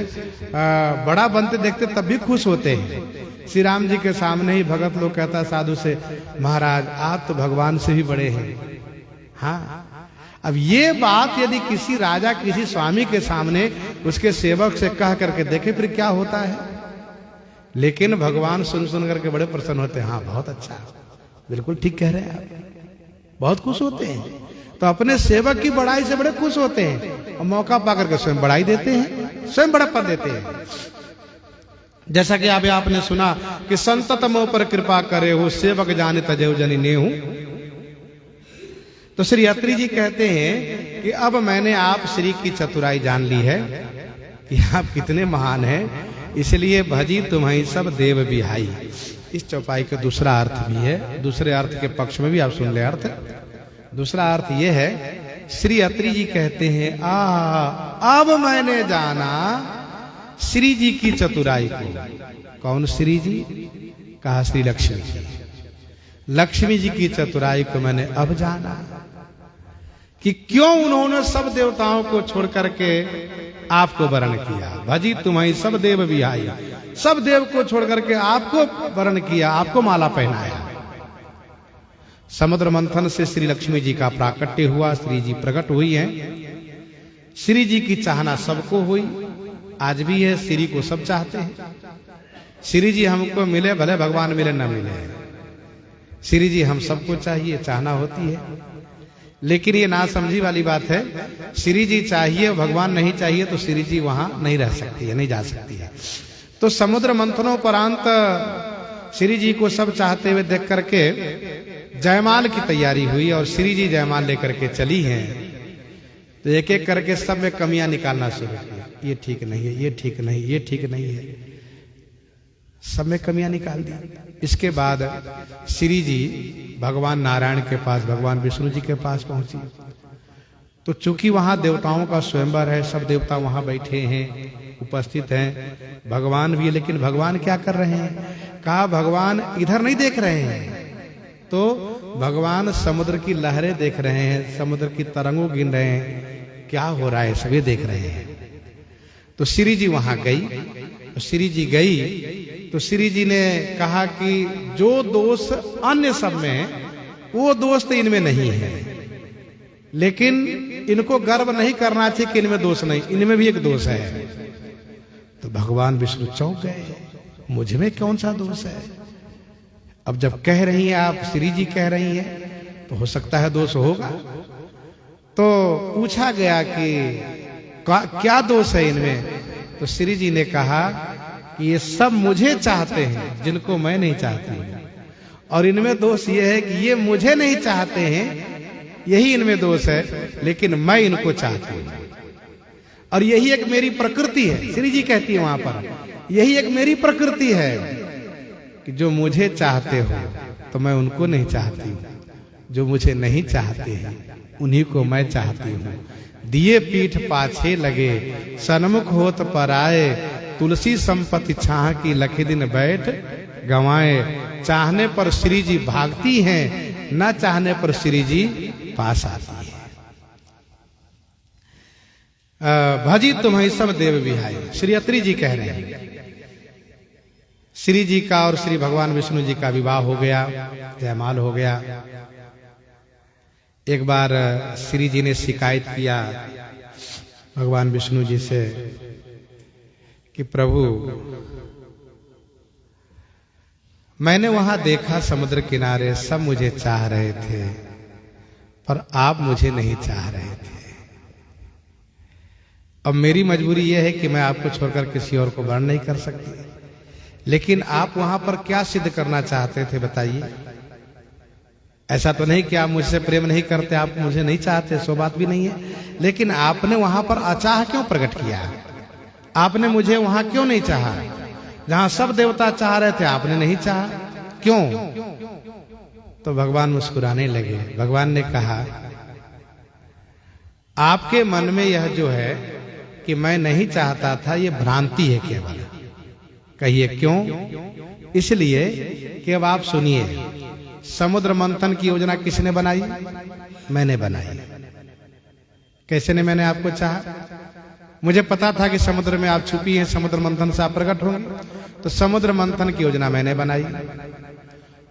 बड़ा बनते देखते तब भी खुश होते हैं। श्री राम जी के सामने ही भगत लोग कहता साधु से, महाराज आप तो भगवान से भी बड़े हैं। हाँ, अब ये बात यदि किसी राजा किसी स्वामी के सामने उसके सेवक से कह करके देखे फिर क्या होता है, लेकिन भगवान सुन करके बड़े प्रसन्न होते हैं। हाँ बहुत अच्छा, बिल्कुल ठीक कह रहे हैं आप, बहुत खुश होते हैं। तो अपने सेवक की बड़ाई से बड़े खुश होते हैं और मौका पाकर के स्वयं बड़ाई देते हैं, स्वयं बड़प्पन देते हैं। जैसा कि अभी आपने सुना कि संतत मोह पर कृपा करे हो, सेवक जाने तजेऊ जनी नेहू। तो श्री अत्रि जी कहते हैं कि अब मैंने आप श्री की चतुराई जान ली है कि आप कितने महान हैं, इसलिए भजी तुम्हें सब देव बिहाई। इस चौपाई का दूसरा अर्थ भी है, दूसरे अर्थ के पक्ष में भी आप सुन ले अर्थ। दूसरा अर्थ यह है, श्री अत्रि जी कहते हैं अब मैंने जाना श्री जी की चतुराई को। कौन श्री जी? कहा श्री लक्ष्मी जी। लक्ष्मी जी की चतुराई को मैंने अब जाना कि क्यों उन्होंने सब देवताओं को छोड़ करके आपको वरण किया। भजी तुम्हें सब देव बिहाई, सब देव को छोड़ करके आपको वरण किया, आपको माला पहनाया। समुद्र मंथन से श्री लक्ष्मी जी का प्राकट्य हुआ, श्री जी प्रकट हुई हैं। श्री जी की चाहना सबको हुई, आज भी है, श्री को सब चाहते हैं। श्री जी हमको मिले, भले भगवान मिले न मिले, श्री जी हम सबको चाहिए, चाहना होती है। लेकिन ये ना समझी वाली बात है, श्री जी चाहिए भगवान नहीं चाहिए तो श्री जी वहां नहीं रह सकती है, नहीं जा सकती है। तो समुद्र मंथनोपरांत श्री जी को सब चाहते हुए देख करके जयमाल की तैयारी हुई और श्री जी जयमाल लेकर के चली हैं। तो एक एक करके सब में कमियां निकालना शुरू की, ये ठीक नहीं है, ये ठीक नहीं, ये ठीक नहीं है, सब में कमियां निकाल दी। इसके बाद श्री जी भगवान नारायण के पास, भगवान विष्णु जी के पास पहुंची। तो चूंकि वहां देवताओं का स्वयंवर है, सब देवता वहां बैठे हैं, उपस्थित हैं, भगवान भी, लेकिन भगवान क्या कर रहे हैं? कहा भगवान इधर नहीं देख रहे हैं, तो भगवान समुद्र की लहरें देख रहे हैं, समुद्र की तरंगों गिन रहे हैं, क्या हो रहा है सभी देख रहे हैं। तो श्री जी वहां गई, तो श्री जी गई तो श्री जी ने कहा कि जो दोष अन्य सब में है वो दोष तो इनमें नहीं है, लेकिन इनको गर्व नहीं करना चाहिए कि इनमें दोष नहीं, इनमें भी एक दोष है। तो भगवान विष्णु चौंक गए, मुझ में कौन सा दोष है? अब जब कह रही हैं आप, श्री जी कह रही हैं, तो हो सकता है दोष होगा। तो पूछा गया कि क्या दोष है इनमें? तो श्री जी ने कहा कि ये सब मुझे चाहते हैं जिनको मैं नहीं चाहती हूं, और इनमें दोष ये है कि ये मुझे नहीं चाहते हैं, यही इनमें दोष है, लेकिन मैं इनको चाहती हूं, और यही एक मेरी प्रकृति है। श्री जी कहती है वहां पर, यही एक मेरी प्रकृति है कि जो मुझे चाहते हो तो मैं उनको नहीं चाहती हूं, जो मुझे नहीं चाहते हैं उन्हीं को मैं चाहती हूं। दिए पीठ पाछे लगे, सन्मुख होत पर आए, तुलसी संपत्ति छाह की लखे दिन बैठ गंवाए। चाहने पर श्री जी भागती हैं, न चाहने पर श्री जी पास आती है। भजी तुम्हें सब देव बिहाई, श्री अत्रि जी कह रहे हैं। श्री जी का और श्री भगवान विष्णु जी का विवाह हो गया, जयमाल हो गया। एक बार श्री जी ने शिकायत किया भगवान विष्णु जी से कि प्रभु, मैंने वहां देखा समुद्र किनारे सब मुझे चाह रहे थे, पर आप मुझे नहीं चाह रहे थे। अब मेरी मजबूरी यह है कि मैं आपको छोड़कर किसी और को वर्ण नहीं कर सकती, लेकिन आप वहां पर क्या सिद्ध करना चाहते थे बताइए? ऐसा तो नहीं कि आप मुझसे प्रेम नहीं करते, आप मुझे नहीं चाहते, सो बात भी नहीं है, लेकिन आपने वहां पर अचाह क्यों प्रकट किया? आपने मुझे वहां क्यों नहीं चाहा? जहां सब देवता चाह रहे थे आपने नहीं चाहा, क्यों? तो भगवान मुस्कुराने लगे। भगवान ने कहा, आपके मन में यह जो है कि मैं नहीं चाहता था, ये भ्रांति है केवल। कहिए क्यों? इसलिए कि अब आप सुनिए, समुद्र मंथन की योजना किसने बनाई? मैंने बनाई। कैसे ने? मैंने आपको चाहा, मुझे पता था कि समुद्र में आप छुपी हैं, समुद्र मंथन से आप प्रकट होंगे, तो समुद्र मंथन की योजना मैंने बनाई।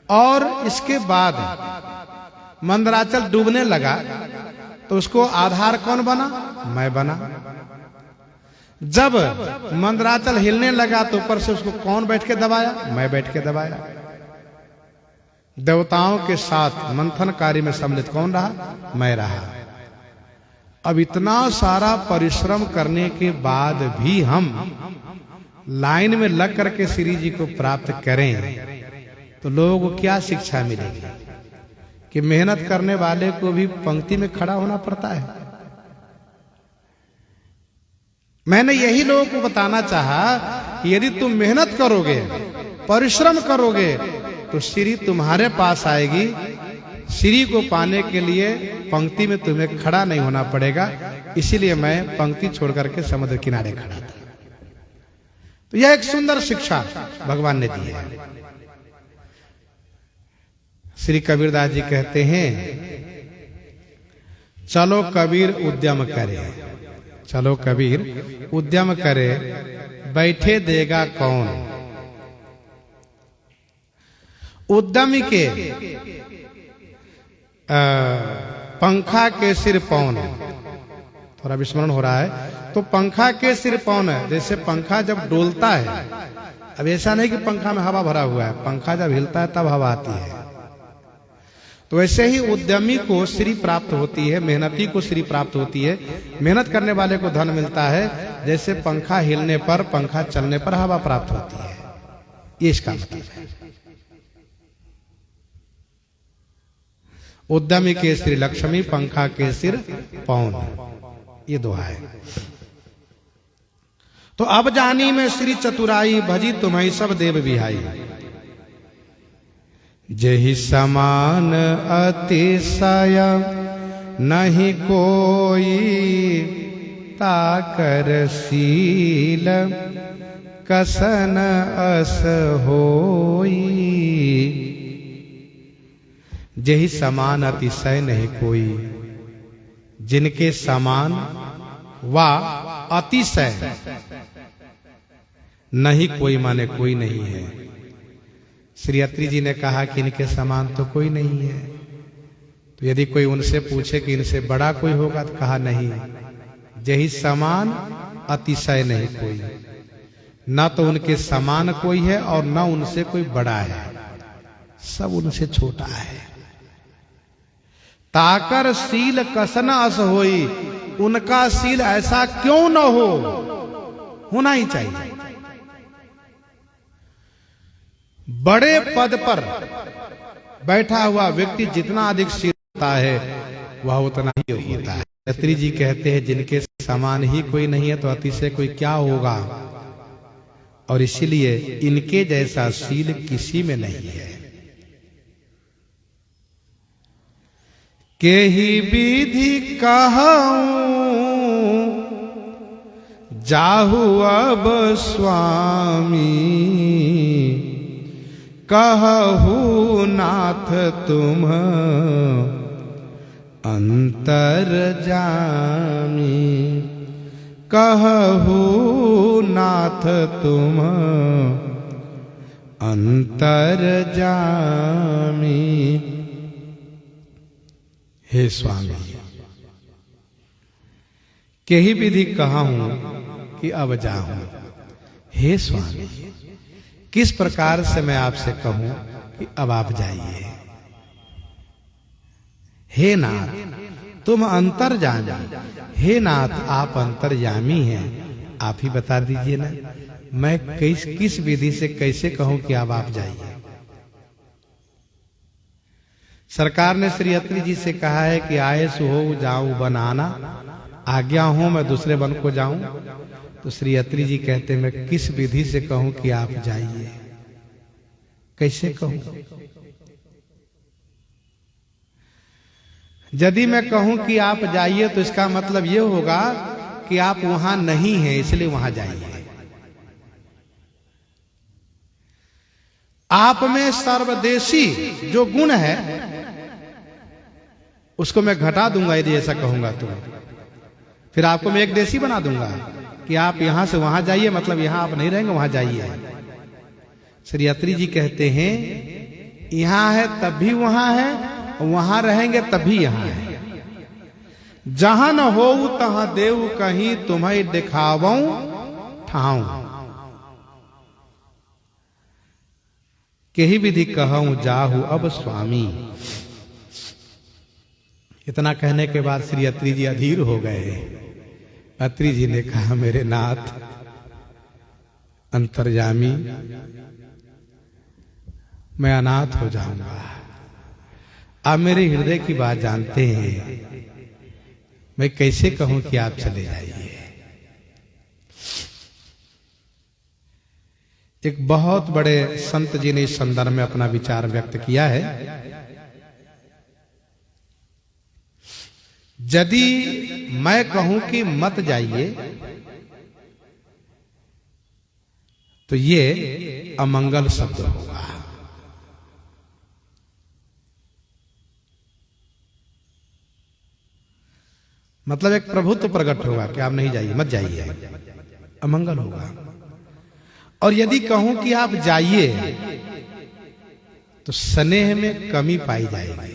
और इसके बाद मंदराचल डूबने लगा तो उसको आधार कौन बना? मैं बना। जब मंदराचल हिलने लगा तो ऊपर से उसको कौन बैठ के दबाया? मैं बैठ के दबाया। देवताओं के साथ मंथन कार्य में सम्मिलित कौन रहा? मैं रहा। अब इतना सारा परिश्रम करने के बाद भी हम लाइन में लग करके श्री जी को प्राप्त करें तो लोगों को क्या शिक्षा मिलेगी? कि मेहनत करने वाले को भी पंक्ति में खड़ा होना पड़ता है। मैंने यही लोगों को बताना चाहा कि यदि तुम मेहनत करोगे, परिश्रम करोगे, तो श्री तुम्हारे पास आएगी। श्री को पाने के लिए पंक्ति में तुम्हें खड़ा नहीं होना पड़ेगा। इसीलिए मैं पंक्ति छोड़ करके समुद्र किनारे खड़ा था। तो यह एक सुंदर शिक्षा भगवान ने दी है। श्री कबीरदास जी कहते हैं, चलो कबीर उद्यम करे, चलो कबीर उद्यम करे, बैठे देगा कौन? उद्यमी के पंखा के सिर पौन। थोड़ा विस्मरण हो रहा है। तो पंखा के सिर पौन है। जैसे पंखा जब डोलता है, अब ऐसा नहीं कि पंखा में हवा भरा हुआ है, पंखा जब हिलता है तब हवा आती है। तो ऐसे ही उद्यमी को श्री प्राप्त होती है, मेहनती को श्री प्राप्त होती है, मेहनत करने वाले को धन मिलता है। जैसे पंखा हिलने पर, पंखा चलने पर हवा प्राप्त होती है। ये इसका मतलब है। उद्यमी के श्री लक्ष्मी, पंखा के सिर पौन। ये दोहा है। तो अब जानी में श्री चतुराई, भजी तुम्हें सब देव बिहाई। जेहि समान अतिशय नहीं कोई, ताकर शील कसन अस होई। जेहि समान अतिशय नहीं कोई, जिनके समान व अतिशय नहीं कोई, माने कोई नहीं है। श्री अत्रि जी ने कहा कि इनके समान तो कोई नहीं है। तो यदि कोई उनसे पूछे कि इनसे बड़ा कोई होगा, तो कहा नहीं, जेहि समान अतिशय नहीं कोई, ना तो उनके समान कोई है और ना उनसे कोई बड़ा है, सब उनसे छोटा है। ताकर शील कसन अस होई, उनका शील ऐसा क्यों न हो, होना ही चाहिए। बड़े पद पर बैठा हुआ व्यक्ति जितना अधिक शील होता है, वह उतना ही होता है। अत्रि जी कहते हैं, जिनके समान ही कोई नहीं है तो अतिशय कोई क्या होगा। और इसीलिए इनके जैसा शील किसी में नहीं है। केहि विधि कहूं जाहु अब स्वामी, कहु नाथ तुम अंतर जामी। कहु नाथ तुम अंतर जामी। हे स्वामी, केहि विधि कहूं कि अब जाऊं। हे स्वामी, किस प्रकार से मैं आपसे कहूं कि अब आप जाइए। हे नाथ, तुम अंतर्यामी। हे नाथ, आप अंतर्यामी हैं, आप ही बता दीजिए ना, मैं किस विधि से कैसे कहूं कि अब आप जाइए। सरकार ने श्री अत्रि जी से कहा है कि आए सो हो जाऊं बन आना, आज्ञा हो मैं दूसरे वन को जाऊं। तो श्री अत्रि जी कहते, मैं किस विधि से कहूं कि आप जाइए, कैसे कहूं। यदि मैं कहूं कि आप जाइए तो इसका मतलब ये होगा कि आप वहां नहीं हैं, इसलिए वहां जाइए। आप में सर्वदेशी जो गुण है उसको मैं घटा दूंगा यदि ऐसा कहूंगा तो। फिर आपको मैं एक देशी बना दूंगा कि आप यहां से वहां जाइए, मतलब यहां आप नहीं रहेंगे, वहां जाइए। श्री अत्रि जी कहते हैं यहां है तब भी वहां है, वहां रहेंगे तब भी यहां है। जहां न हो तहां देव कहीं, तुम्हें दिखावऊं ठाऊं। केही विधि कहूं जाहू अब स्वामी। इतना कहने के बाद श्री अत्रि जी अधीर हो गए। अत्रि जी ने कहा मेरे नाथ अंतर्यामी, मैं अनाथ हो जाऊंगा। आप मेरे हृदय की बात जानते हैं, मैं कैसे कहूं कि आप चले जाइए। एक बहुत बड़े संत जी ने इस संदर्भ में अपना विचार व्यक्त किया है। यदि मैं कहूं कि मत जाइए तो ये अमंगल शब्द होगा। मतलब एक प्रभुत्व प्रकट होगा कि आप नहीं जाइए, मत जाइए, अमंगल होगा। और यदि कहूं कि आप जाइए तो स्नेह में कमी पाई जाएगी,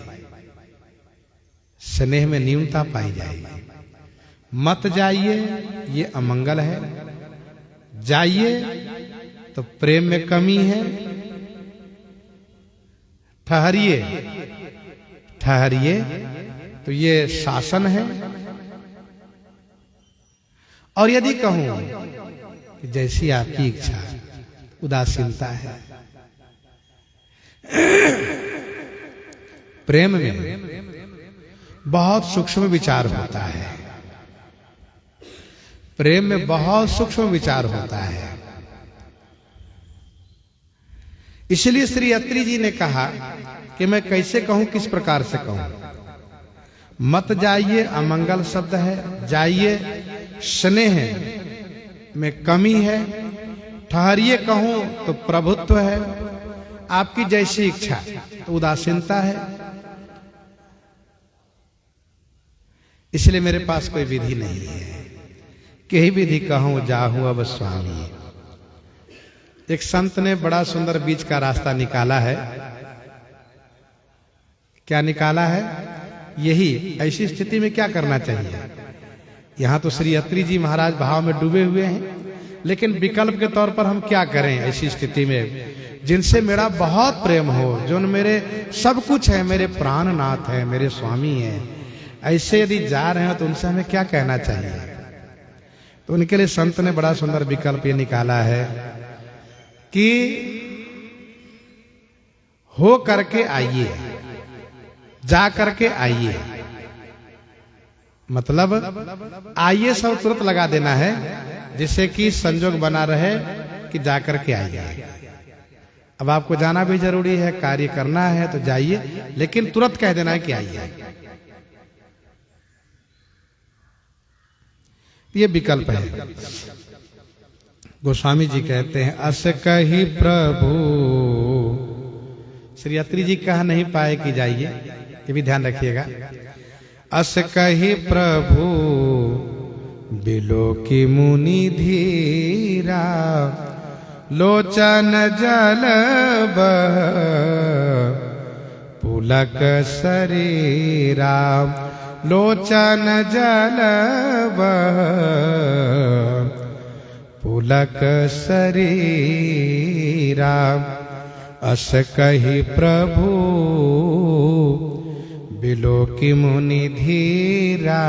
स्नेह में न्यूनता पाई जाएगी। मत जाइए ये अमंगल है, जाइए तो प्रेम में कमी है। ठहरिए, ठहरिए तो ये शासन है। और यदि कहूं कि जैसी आपकी इच्छा, उदासीनता है। प्रेम में बहुत सूक्ष्म विचार होता है, प्रेम में बहुत सूक्ष्म विचार होता है। इसलिए श्री अत्रि जी ने कहा कि मैं कैसे कहूं, किस प्रकार से कहूं। मत जाइए अमंगल शब्द है, जाइए स्नेह में कमी है। ठहरिए कहूं तो प्रभुत्व है, आपकी जैसी इच्छा तो उदासीनता है। इसलिए मेरे पास कोई विधि नहीं है कि ही विधि कहूं जाहूं अब स्वामी। एक संत ने बड़ा सुंदर बीच का रास्ता निकाला है। क्या निकाला है? यही ऐसी स्थिति में क्या करना चाहिए। यहां तो श्री अत्रि जी महाराज भाव में डूबे हुए हैं, लेकिन विकल्प के तौर पर हम क्या करें ऐसी स्थिति में, जिनसे मेरा बहुत प्रेम हो, जो मेरे सब कुछ है, मेरे प्राणनाथ है, मेरे स्वामी है। ऐसे यदि जा रहे हैं तो उनसे हमें क्या कहना चाहिए। तो उनके लिए संत ने बड़ा सुंदर विकल्प ये निकाला है कि हो करके आइए, जा करके आइए। मतलब आइए सब तुरंत लगा देना है, जिससे कि संजोग बना रहे कि जा करके आइए। अब आपको जाना भी जरूरी है, कार्य करना है तो जाइए, लेकिन तुरंत कह देना है कि आइए। ये विकल्प है। गोस्वामी जी कहते हैं अस कही प्रभु। श्री अत्रि जी कह नहीं पाए कि जाइए, ये भी ध्यान रखिएगा। अस कही प्रभु बिलो की मुनि धीरा, लोचन जल बह पुलक शरीरा। लोचन जल बह पुलक शरीरा। अस कही प्रभु बिलो की मुनि धीरा।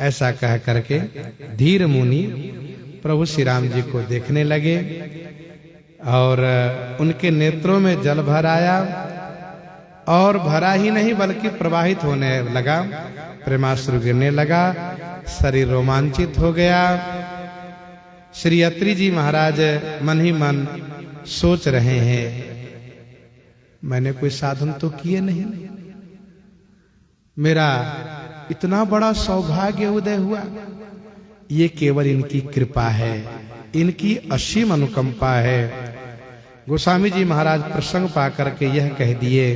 ऐसा कह करके धीर मुनि प्रभु श्री राम जी को देखने लगे और उनके नेत्रों में जल भर आया, और भरा ही नहीं बल्कि प्रवाहित होने लगा, प्रेमाश्रु गिरने लगा, शरीर रोमांचित हो गया। श्री अत्रि जी महाराज मन ही मन सोच रहे हैं, मैंने कोई साधन तो किए नहीं, मेरा इतना बड़ा सौभाग्य उदय हुआ। ये केवल इनकी कृपा है, इनकी असीम अनुकंपा है। गोस्वामी जी महाराज प्रसंग पाकर के यह कह दिए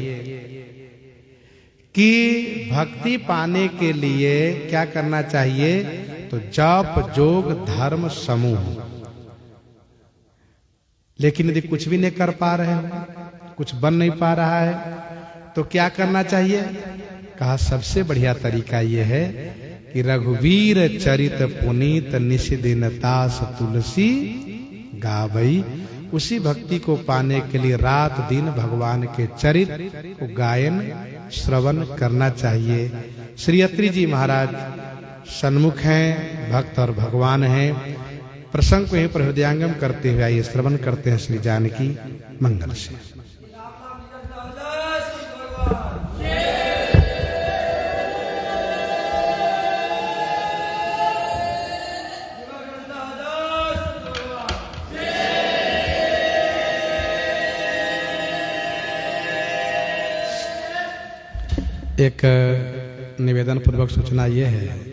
कि भक्ति पाने के लिए क्या करना चाहिए, तो जप जोग धर्म समूह। लेकिन यदि कुछ भी नहीं कर पा रहे हो, कुछ बन नहीं पा रहा है, तो क्या करना चाहिए? कहा सबसे बढ़िया तरीका यह है कि रघुवीर चरित पुनीत निशिदिन दास तुलसी गावई। उसी भक्ति को पाने के लिए रात दिन भगवान के चरित्र को गायन श्रवण करना चाहिए। श्री अत्रि जी महाराज सन्मुख हैं, भक्त और भगवान हैं। प्रसंग को यहीं पर हृदयांगम करते हुए आइए श्रवण करते हैं श्री जानकी मंगल से। एक निवेदन पूर्वक सूचना यह है